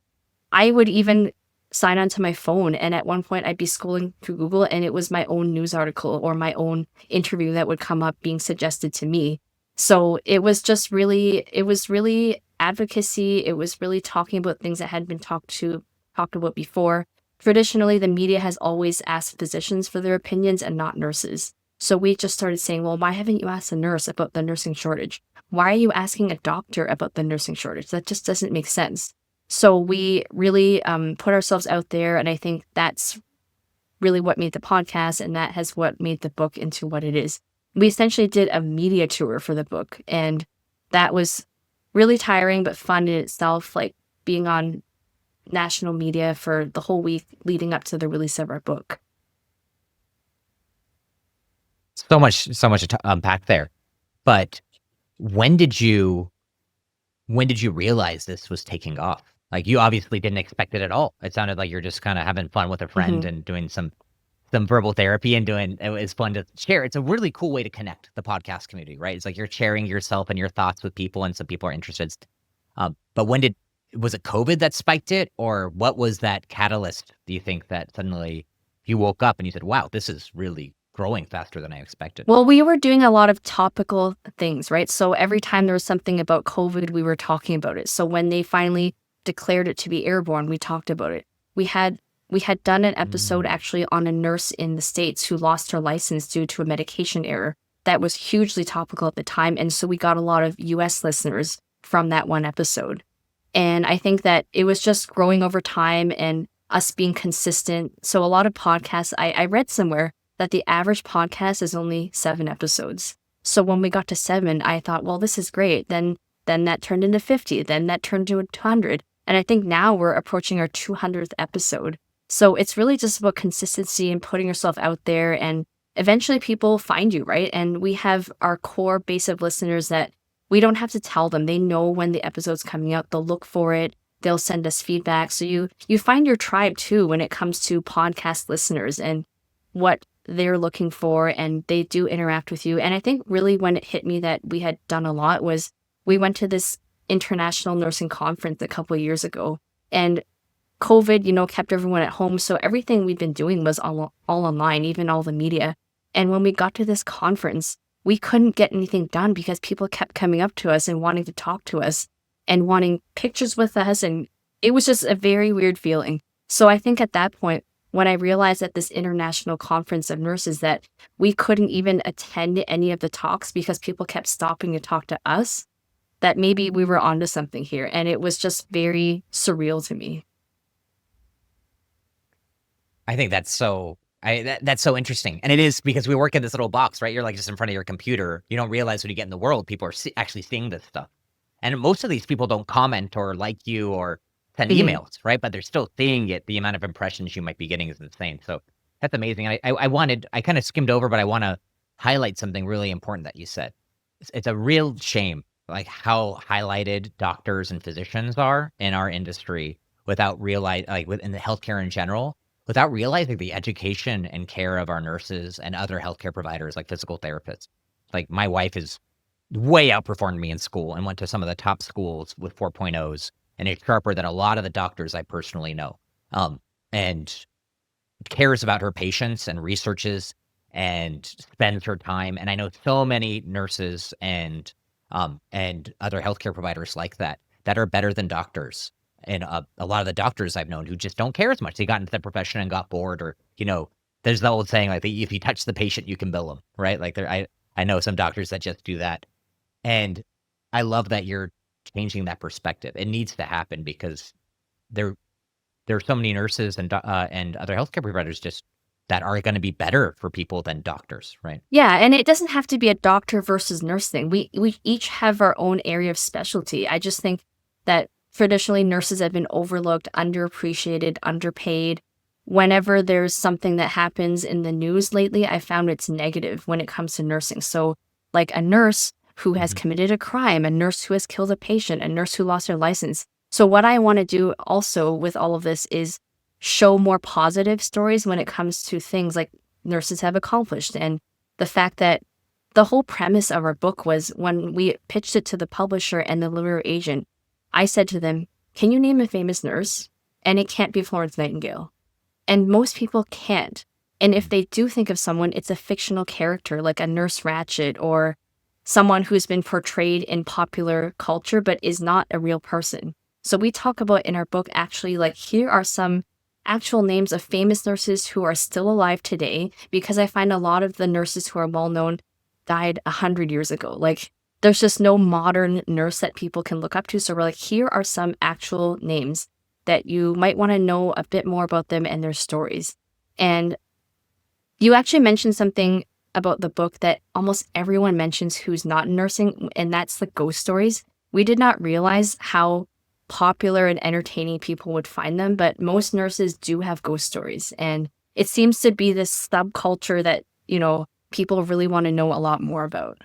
I would even sign onto my phone. And at one point I'd be scrolling through Google and it was my own news article or my own interview that would come up being suggested to me. So it was really advocacy. It was really talking about things that had been talked about before. Traditionally, the media has always asked physicians for their opinions and not nurses. So we just started saying, well, why haven't you asked a nurse about the nursing shortage? Why are you asking a doctor about the nursing shortage? That just doesn't make sense. So we really put ourselves out there. And I think that's really what made the podcast. And that has what made the book into what it is. We essentially did a media tour for the book. And that was really tiring, but fun in itself, like being on national media for the whole week leading up to the release of our book. So much to unpack there. But when did you realize this was taking off? Like, you obviously didn't expect it at all. It sounded like you're just kind of having fun with a friend and doing some verbal therapy and it was fun to share. It's a really cool way to connect the podcast community, right? It's like you're sharing yourself and your thoughts with people and some people are interested. But was it COVID that spiked it, or what was that catalyst, do you think, that suddenly you woke up and you said, wow, this is really growing faster than I expected? Well, we were doing a lot of topical things, right? So every time there was something about COVID, we were talking about it. So when they finally declared it to be airborne, we talked about it. We had done an episode actually on a nurse in the States who lost her license due to a medication error. That was hugely topical at the time. And so we got a lot of US listeners from that one episode. And I think that it was just growing over time and us being consistent. So a lot of podcasts, I read somewhere that the average podcast is only 7 episodes. So when we got to 7, I thought, well, this is great. Then that turned into 50. Then that turned to 200. And I think now we're approaching our 200th episode. So it's really just about consistency and putting yourself out there. And eventually people find you, right? And we have our core base of listeners that we don't have to tell them. They know when the episode's coming out. They'll look for it. They'll send us feedback. So you find your tribe too when it comes to podcast listeners and what they're looking for, and they do interact with you. And I think really when it hit me that we had done a lot was we went to this international nursing conference a couple of years ago, and COVID, kept everyone at home. So everything we'd been doing was all online, even all the media. And when we got to this conference, we couldn't get anything done because people kept coming up to us and wanting to talk to us and wanting pictures with us. And it was just a very weird feeling. So I think at that point, when I realized at this international conference of nurses that we couldn't even attend any of the talks because people kept stopping to talk to us, that maybe we were onto something here. And it was just very surreal to me. I think that's so interesting. And it is, because we work in this little box, right? You're like just in front of your computer. You don't realize when you get in the world, people are actually seeing this stuff. And most of these people don't comment or like you or send emails, right? But they're still seeing it. The amount of impressions you might be getting is insane. So that's amazing. I kind of skimmed over, but I want to highlight something really important that you said. It's a real shame, like how highlighted doctors and physicians are in our industry without realizing, like within the healthcare in general, without realizing the education and care of our nurses and other healthcare providers like physical therapists. Like, my wife is way outperformed me in school and went to some of the top schools with 4.0s and is sharper than a lot of the doctors I personally know, and cares about her patients and researches and spends her time. And I know so many nurses and other healthcare providers like that are better than doctors. And a lot of the doctors I've known who just don't care as much. They got into the profession and got bored, or, there's the old saying, like, if you touch the patient, you can bill them, right? Like, I know some doctors that just do that. And I love that you're changing that perspective. It needs to happen because there are so many nurses and other healthcare providers just that are going to be better for people than doctors, right? Yeah, and it doesn't have to be a doctor versus nurse thing. We each have our own area of specialty. I just think that traditionally nurses have been overlooked, underappreciated, underpaid. Whenever there's something that happens in the news lately, I found it's negative when it comes to nursing. So like a nurse who has committed a crime, a nurse who has killed a patient, a nurse who lost her license. So what I want to do also with all of this is show more positive stories when it comes to things like nurses have accomplished, and the fact that the whole premise of our book was when we pitched it to the publisher and the literary agent, I said to them, can you name a famous nurse? And it can't be Florence Nightingale. And most people can't. And if they do think of someone, it's a fictional character like a Nurse Ratched or someone who's been portrayed in popular culture but is not a real person. So we talk about in our book actually like here are some actual names of famous nurses who are still alive today, because I find a lot of the nurses who are well known died 100 years ago. Like there's just no modern nurse that people can look up to. So we're like, here are some actual names that you might want to know a bit more about them and their stories. And you actually mentioned something about the book that almost everyone mentions who's not in nursing, and that's the ghost stories. We did not realize how popular and entertaining people would find them, but most nurses do have ghost stories. And it seems to be this subculture that, people really want to know a lot more about.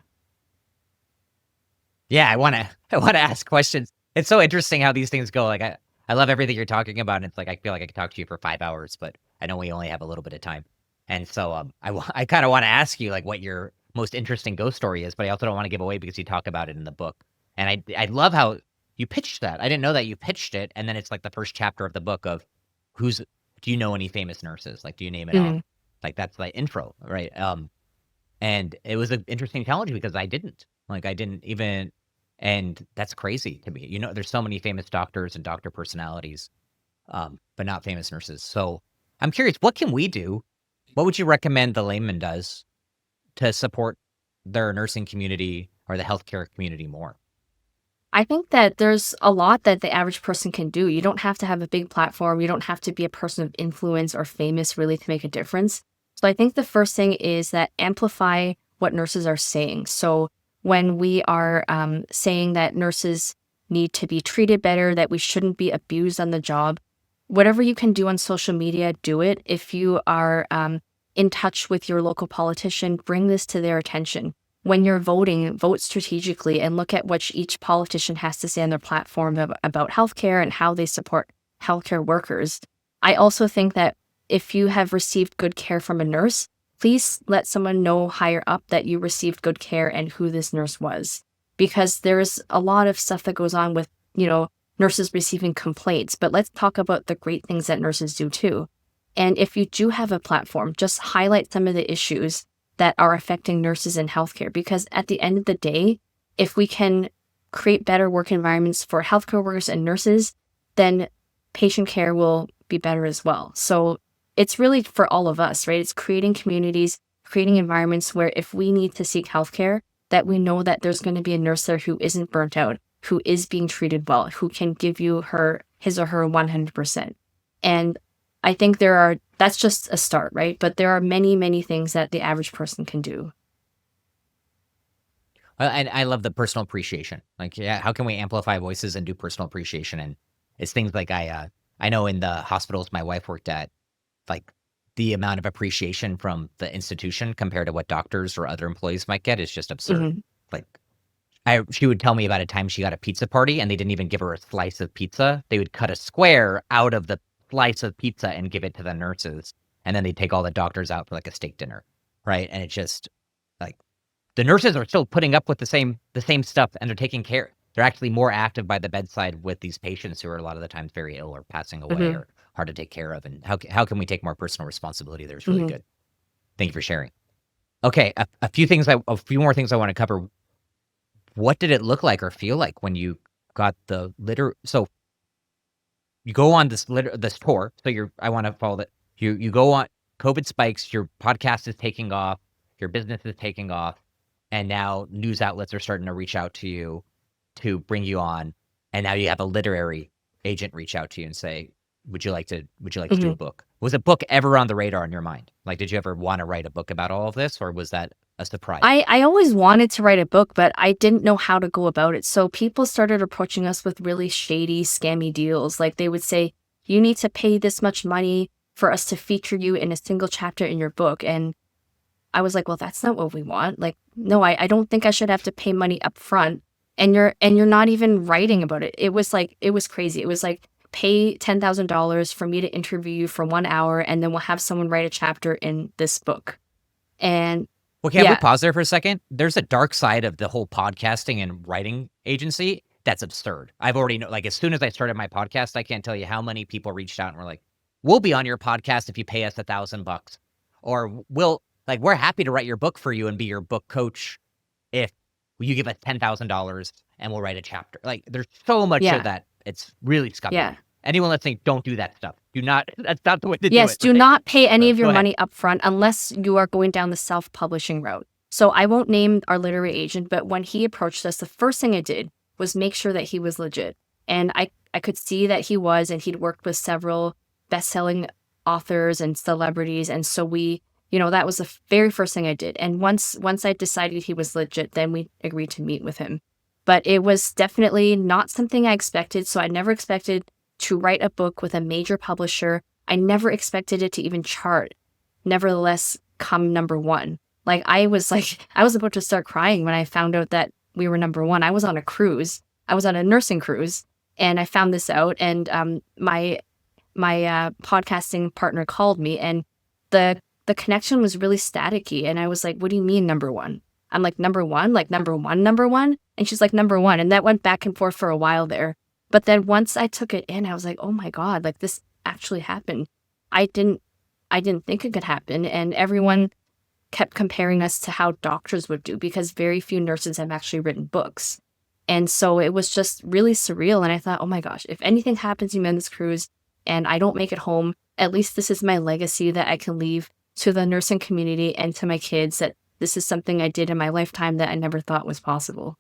Yeah, I want to ask questions. It's so interesting how these things go. Like I love everything you're talking about. And it's like I feel like I could talk to you for 5 hours, but I know we only have a little bit of time. And so I kind of want to ask you like what your most interesting ghost story is, but I also don't want to give away because you talk about it in the book. And I love how you pitched that. I didn't know that you pitched it, and then it's like the first chapter of the book of do you know any famous nurses? Like, do you name it off? Like that's the intro, right? And it was an interesting challenge because I didn't even, and that's crazy to me. There's so many famous doctors and doctor personalities, but not famous nurses. So I'm curious, what can we do? What would you recommend the layman does to support their nursing community or the healthcare community more? I think that there's a lot that the average person can do. You don't have to have a big platform. You don't have to be a person of influence or famous really to make a difference. So I think the first thing is that amplify what nurses are saying. So when we are saying that nurses need to be treated better, that we shouldn't be abused on the job, whatever you can do on social media, do it. If you are in touch with your local politician, bring this to their attention. When you're voting, vote strategically and look at what each politician has to say on their platform about healthcare and how they support healthcare workers. I also think that if you have received good care from a nurse, please let someone know higher up that you received good care and who this nurse was. Because there's a lot of stuff that goes on with, nurses receiving complaints, but let's talk about the great things that nurses do too. And if you do have a platform, just highlight some of the issues that are affecting nurses in healthcare. Because at the end of the day, if we can create better work environments for healthcare workers and nurses, then patient care will be better as well. So it's really for all of us, right? It's creating communities, creating environments where if we need to seek healthcare, that we know that there's going to be a nurse there who isn't burnt out, who is being treated well, who can give you his or her 100%. And I think that's just a start, right? But there are many, many things that the average person can do. And I love the personal appreciation. Like, yeah, how can we amplify voices and do personal appreciation? And it's things like I know in the hospitals my wife worked at, like the amount of appreciation from the institution compared to what doctors or other employees might get is just absurd. Mm-hmm. Like she would tell me about a time she got a pizza party and they didn't even give her a slice of pizza. They would cut a square out of the slice of pizza and give it to the nurses. And then they'd take all the doctors out for like a steak dinner. Right. And it's just like the nurses are still putting up with the same stuff, and they're taking care. They're actually more active by the bedside with these patients who are a lot of the times very ill or passing away or hard to take care of. And how can we take more personal responsibility there is really good. Thank you for sharing. Okay, a few more things I want to cover. What did it look like or feel like when you got the litter? So you go on this tour. So I want to follow that. You go on, COVID spikes, your podcast is taking off, your business is taking off, and now news outlets are starting to reach out to you to bring you on. And now you have a literary agent reach out to you and say, would you like to do a book? Was a book ever on the radar in your mind? Like, did you ever want to write a book about all of this, or was that a surprise? I always wanted to write a book, but I didn't know how to go about it. So people started approaching us with really shady, scammy deals. Like they would say, you need to pay this much money for us to feature you in a single chapter in your book. And I was like, well, that's not what we want. Like, no, I don't think I should have to pay money up front. And you're not even writing about it. It was crazy. It was like, pay $10,000 for me to interview you for 1 hour, and then we'll have someone write a chapter in this book. And Well, can we Yeah. pause there for a second? There's a dark side of the whole podcasting and writing agency that's absurd. I've already know, like, as soon as I started my podcast, I can't tell you how many people reached out and were like, "We'll be on your podcast if you pay us $1,000," or we're happy to write your book for you and be your book coach if you give us $10,000 and we'll write a chapter." Like, there's so much of Yeah. that. It's really scummy. Yeah. Anyone listening, don't do that stuff. Do not. That's not the way to do Yes, it. do Right? not pay any So of go your ahead. money up front unless you are going down the self-publishing route. So I won't name our literary agent, but when he approached us, the first thing I did was make sure that he was legit. And I could see that he was, and he'd worked with several best-selling authors and celebrities. And so that was the very first thing I did. And once I decided he was legit, then we agreed to meet with him. But it was definitely not something I expected. So I never expected to write a book with a major publisher. I never expected it to even chart, nevertheless come number one. Like I was about to start crying when I found out that we were number one. I was on a cruise. I was on a nursing cruise, and I found this out. And my podcasting partner called me, and the connection was really staticky. And I was like, "What do you mean number one?" I'm like, "Number one, like number one, number one." And she's like, "Number one." And that went back and forth for a while there. But then once I took it in, I was like, "Oh my God, like this actually happened." I didn't think it could happen. And everyone kept comparing us to how doctors would do because very few nurses have actually written books. And so it was just really surreal. And I thought, oh my gosh, if anything happens to me on this cruise and I don't make it home, at least this is my legacy that I can leave to the nursing community and to my kids, that this is something I did in my lifetime that I never thought was possible.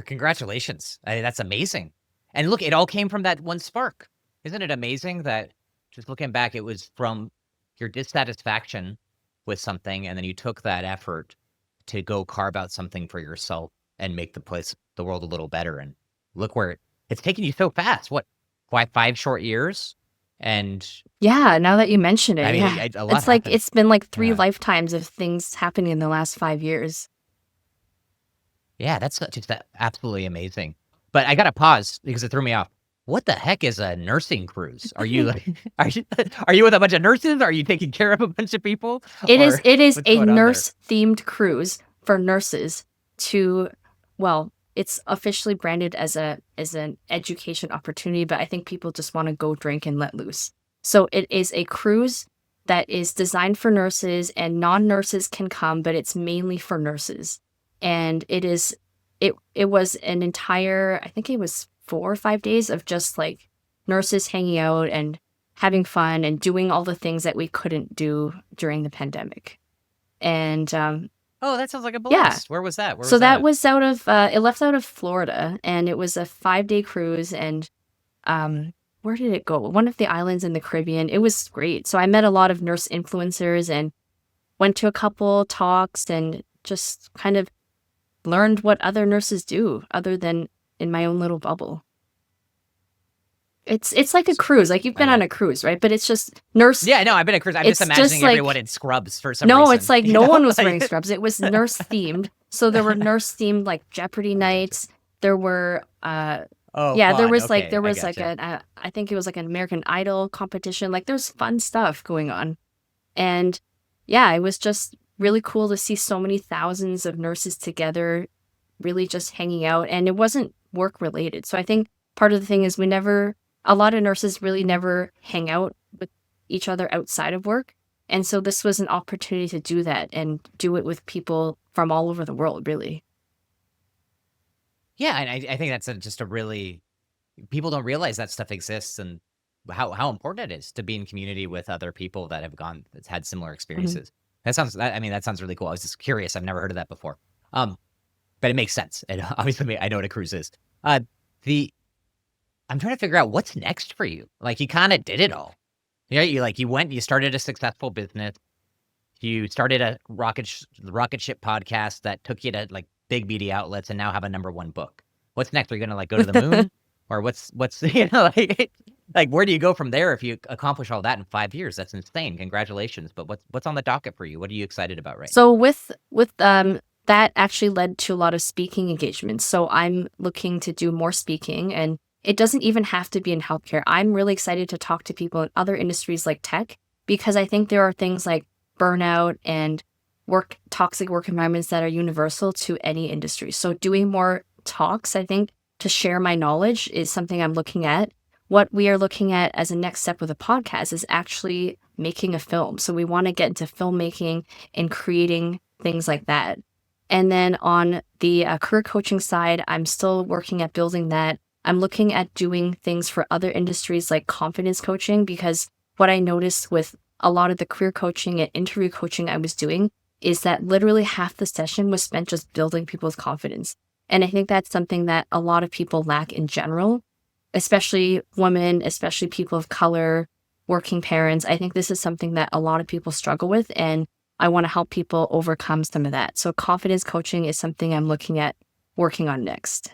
Congratulations. That's amazing. And look, it all came from that one spark. Isn't it amazing that just looking back, it was from your dissatisfaction with something, and then you took that effort to go carve out something for yourself and make the world a little better. And look where it's taken you so fast. What, 5 short years? And Yeah, now that you mention it, I mean, yeah. a lot It's like happened. it's been like 3 Yeah. lifetimes of things happening in the last 5 years. Yeah, that's just absolutely amazing. But I gotta pause because it threw me off. What the heck is a nursing cruise? Are you like, are you with a bunch of nurses? Are you taking care of a bunch of people? It is What's a going on there? nurse-themed cruise for nurses to, well, it's officially branded as an education opportunity, but I think people just want to go drink and let loose. So it is a cruise that is designed for nurses, and non-nurses can come, but it's mainly for nurses. And it was an entire, I think it was 4 or 5 days of just like nurses hanging out and having fun and doing all the things that we couldn't do during the pandemic. And Oh, that sounds like a yeah, blast. Where was that? Where so was that that? was out of it left out of Florida, and it was a 5-day cruise. And where did it go? One of the islands in the Caribbean. It was great. So I met a lot of nurse influencers and went to a couple talks and just kind of learned what other nurses do other than in my own little bubble. It's like a cruise. Like you've been on a cruise, right? But it's just nurse. Yeah, no, I've been a cruise. I'm It's just just imagining like- everyone in scrubs for some No, reason. it's like you no know? one was Like- wearing scrubs. It was nurse themed. So there were nurse themed like Jeopardy nights. There were Oh, yeah, there fun. was like Okay, there I was like gotcha. I think it was like an American Idol competition. Like there's fun stuff going on. And yeah, it was just really cool to see so many thousands of nurses together, really just hanging out. And it wasn't work related. So I think part of the thing is a lot of nurses really never hang out with each other outside of work. And so this was an opportunity to do that and do it with people from all over the world, really. Yeah, and I think that's just a really, people don't realize that stuff exists and how important it is to be in community with other people that have that's had similar experiences. That sounds really cool. I was just curious. I've never heard of that before. But it makes sense. And obviously I know what a cruise is. I'm trying to figure out what's next for you. Like you kind of did it all. Yeah, you started a successful business. You started a rocket ship podcast that took you to like big media outlets and now have a #1 book. What's next? Are you gonna like go to the moon? Or what's like where do you go from there if you accomplish all that in 5 years? That's insane. Congratulations. But what's on the docket for you? What are you excited about right now? So with that actually led to a lot of speaking engagements. So I'm looking to do more speaking, and it doesn't even have to be in healthcare. I'm really excited to talk to people in other industries like tech, because I think there are things like burnout and toxic work environments that are universal to any industry. So doing more talks, I think, to share my knowledge is something I'm looking at. What we are looking at as a next step with a podcast is actually making a film. So we want to get into filmmaking and creating things like that. And then on the career coaching side, I'm still working at building that. I'm looking at doing things for other industries like confidence coaching, because what I noticed with a lot of the career coaching and interview coaching I was doing is that literally half the session was spent just building people's confidence. And I think that's something that a lot of people lack in general, especially women, especially people of color, working parents. I think this is something that a lot of people struggle with, and I want to help people overcome some of that. So confidence coaching is something I'm looking at working on next.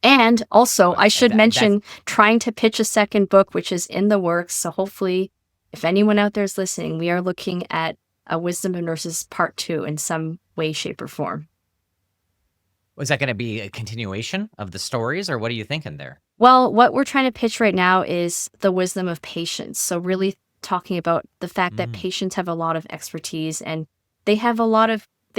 And also, I should mention trying to pitch a second book, which is in the works. So hopefully, if anyone out there is listening, we are looking at a Wisdom of Nurses Part 2 in some way, shape, or form. Was that going to be a continuation of the stories, or what are you thinking there? Well, what we're trying to pitch right now is the wisdom of patients. So really talking about the fact that patients have a lot of expertise, and they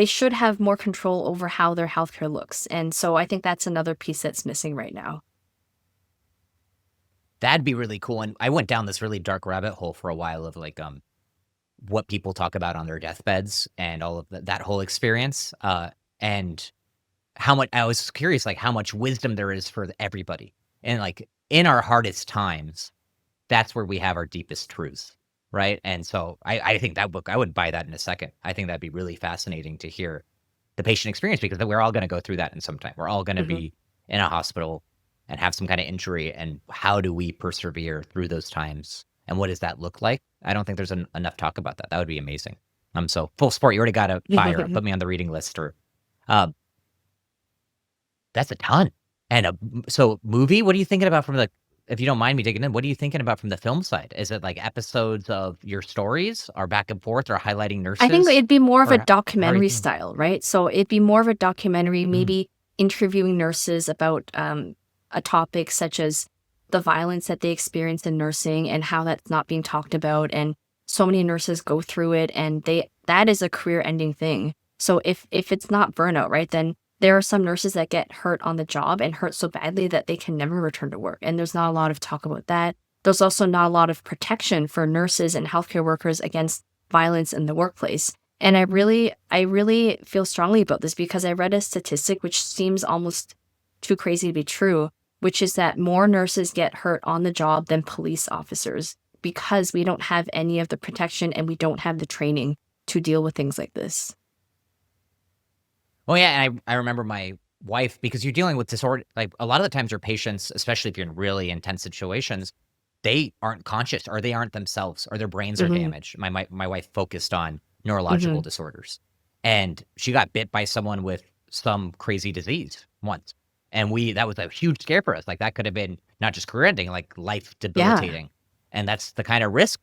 should have more control over how their healthcare looks. And so I think that's another piece that's missing right now. That'd be really cool. And I went down this really dark rabbit hole for a while of like what people talk about on their deathbeds and all of that whole experience. And how much I was curious, like how much wisdom there is for everybody. And like in our hardest times, that's where we have our deepest truths, right? And so I think that book, I would buy that in a second. I think that'd be really fascinating to hear the patient experience, because we're all going to go through that in some time. We're all going to be in a hospital and have some kind of injury, and how do we persevere through those times? And what does that look like? I don't think there's enough talk about that. That would be amazing. So full sport, you already got a fire, put me on the reading list, or that's a ton. And so movie, what are you thinking about from if you don't mind me digging in, what are you thinking about from the film side? Is it like episodes of your stories or back and forth or highlighting nurses? I think it'd be more of a documentary style, right? So it'd be more of a documentary, maybe interviewing nurses about a topic such as the violence that they experience in nursing and how that's not being talked about. And so many nurses go through it, and that is a career-ending thing. So if it's not burnout, right, then there are some nurses that get hurt on the job and hurt so badly that they can never return to work. And there's not a lot of talk about that. There's also not a lot of protection for nurses and healthcare workers against violence in the workplace. And I really feel strongly about this, because I read a statistic which seems almost too crazy to be true, which is that more nurses get hurt on the job than police officers, because we don't have any of the protection and we don't have the training to deal with things like this. Well, yeah, and I remember my wife, because you're dealing with disorder, like a lot of the times your patients, especially if you're in really intense situations, they aren't conscious, or they aren't themselves, or their brains are damaged. My wife focused on neurological disorders, and she got bit by someone with some crazy disease once. And that was a huge scare for us. Like that could have been not just career ending, like life debilitating. And that's the kind of risk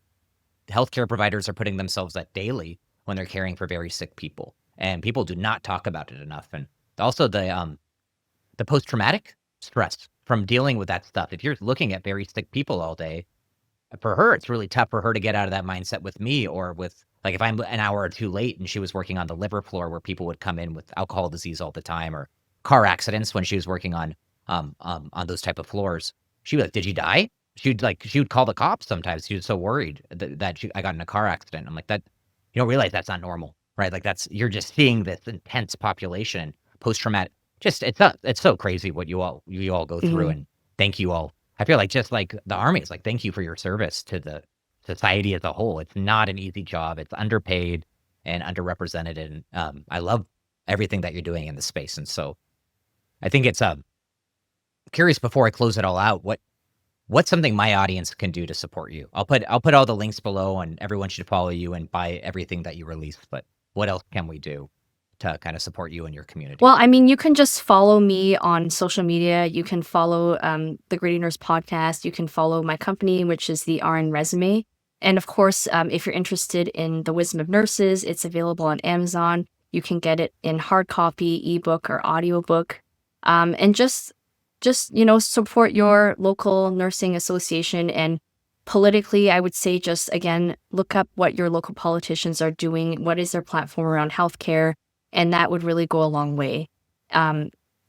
healthcare providers are putting themselves at daily when they're caring for very sick people. And people do not talk about it enough. And also the post-traumatic stress from dealing with that stuff. If you're looking at very sick people all day, for her, it's really tough for her to get out of that mindset with me, or with, like, if I'm an hour or two late and she was working on the liver floor where people would come in with alcohol disease all the time, or car accidents when she was working on those type of floors. She'd be like, "Did you die?" She would call the cops sometimes. She was so worried that I got in a car accident. I'm like, that you don't realize that's not normal, right? Like you're just seeing this intense population, post-traumatic. It's so crazy what you all go through. And thank you all. I feel like just like the Army is like, thank you for your service to the society as a whole. It's not an easy job. It's underpaid and underrepresented. And I love everything that you're doing in the space. And so I think it's curious, before I close it all out, what's something my audience can do to support you? I'll put all the links below, and everyone should follow you and buy everything that you release. But what else can we do to kind of support you and your community? Well, I mean, you can just follow me on social media. You can follow the Gritty Nurse podcast. You can follow my company, which is the RN Resume. And of course, if you're interested in the Wisdom of Nurses, it's available on Amazon. You can get it in hard copy, ebook, or audiobook. And just support your local nursing association and Politically, I would say just, again, look up what your local politicians are doing, what is their platform around healthcare, and that would really go a long way.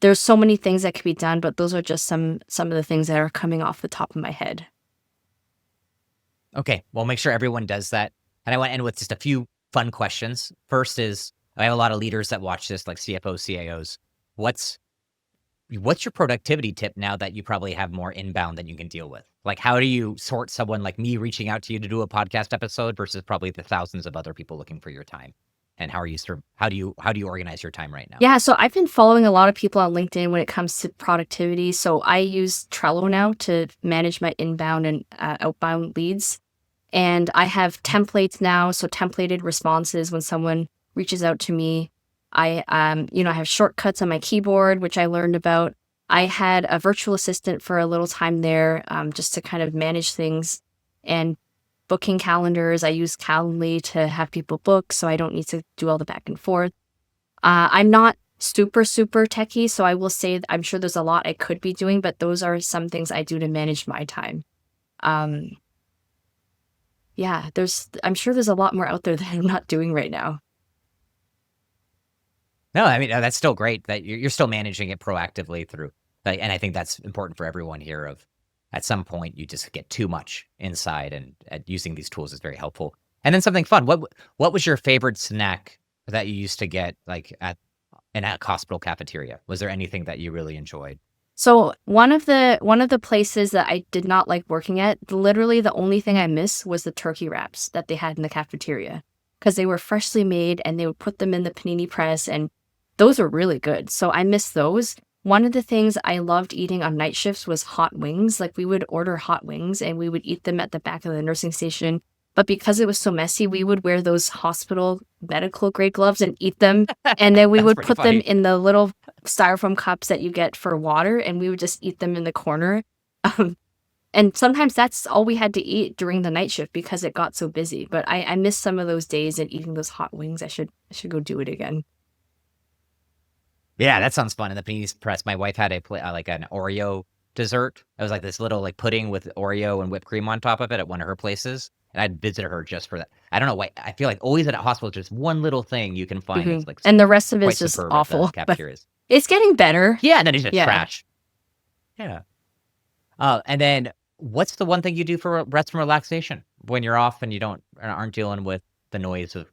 There's so many things that could be done, but those are just some of the things that are coming off the top of my head. Okay, well, make sure everyone does that. And I want to end with just a few fun questions. First is, I have a lot of leaders that watch this, like CFOs, CIOs. What's your productivity tip now that you probably have more inbound than you can deal with? Like, how do you sort someone like me reaching out to you to do a podcast episode versus probably the thousands of other people looking for your time? And how do you organize your time right now? Yeah, so I've been following a lot of people on LinkedIn when it comes to productivity. So I use Trello now to manage my inbound and outbound leads. And I have templates now, so templated responses when someone reaches out to me. I have shortcuts on my keyboard, which I learned about. I had a virtual assistant for a little time there, just to kind of manage things and booking calendars. I use Calendly to have people book, so I don't need to do all the back and forth. I'm not super, super techie, so I will say I'm sure there's a lot I could be doing, but those are some things I do to manage my time. Yeah, I'm sure there's a lot more out there that I'm not doing right now. No, I mean, that's still great that you're still managing it proactively through. And I think that's important for everyone here of at some point you just get too much inside, and using these tools is very helpful. And then something fun. What was your favorite snack that you used to get like at hospital cafeteria? Was there anything that you really enjoyed? So one of the places that I did not like working at, literally the only thing I miss was the turkey wraps that they had in the cafeteria, because they were freshly made and they would put them in the panini press, and those were really good. So I miss those. One of the things I loved eating on night shifts was hot wings. Like, we would order hot wings and we would eat them at the back of the nursing station. But because it was so messy, we would wear those hospital medical grade gloves and eat them. And then we would put them in the little styrofoam cups that you get for water, and we would just eat them in the corner. And sometimes that's all we had to eat during the night shift because it got so busy. But I miss some of those days and eating those hot wings. I should go do it again. Yeah, that sounds fun. In the panini press, my wife had like an Oreo dessert. It was like this little like pudding with Oreo and whipped cream on top of it at one of her places. And I'd visit her just for that. I don't know why. I feel like always at a hospital, just one little thing you can find. It's like, and the rest of it is just awful. But it's getting better. Yeah, and then it's just trash. Yeah. And then what's the one thing you do for rest and relaxation when you're off and you aren't dealing with the noise of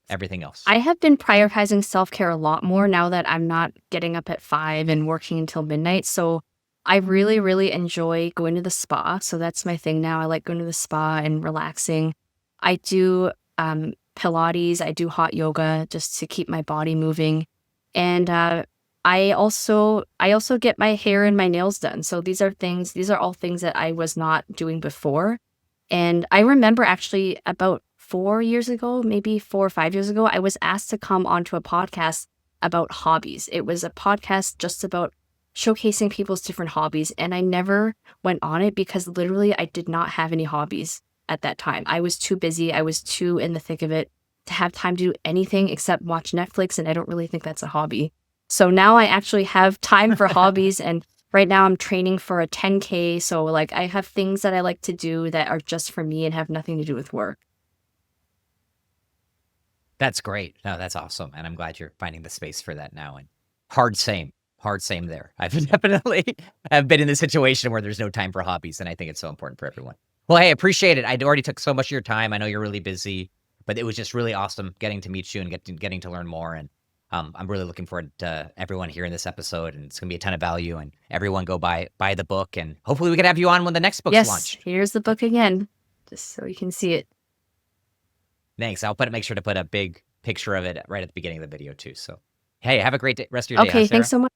everything else? I have been prioritizing self-care a lot more now that I'm not getting up at 5 and working until midnight. So I really, really enjoy going to the spa. So that's my thing now. I like going to the spa and relaxing. I do Pilates. I do hot yoga just to keep my body moving. And I also get my hair and my nails done. So these are all things that I was not doing before. And I remember actually about 4 years ago, maybe 4 or 5 years ago, I was asked to come onto a podcast about hobbies. It was a podcast just about showcasing people's different hobbies. And I never went on it because literally I did not have any hobbies at that time. I was too busy. I was too in the thick of it to have time to do anything except watch Netflix. And I don't really think that's a hobby. So now I actually have time for hobbies. And right now I'm training for a 10K. So like I have things that I like to do that are just for me and have nothing to do with work. That's great. No, that's awesome. And I'm glad you're finding the space for that now. And hard same there. I've definitely been in the situation where there's no time for hobbies. And I think it's so important for everyone. Well, hey, appreciate it. I already took so much of your time. I know you're really busy, but it was just really awesome getting to meet you and getting to learn more. And I'm really looking forward to everyone here in this episode. And it's going to be a ton of value. And everyone go buy the book. And hopefully we can have you on when the next book's launched. Yes, here's the book again, just so you can see it. Thanks. I'll make sure to put a big picture of it right at the beginning of the video too. So, hey, have a great rest of your day. Okay, thanks so much.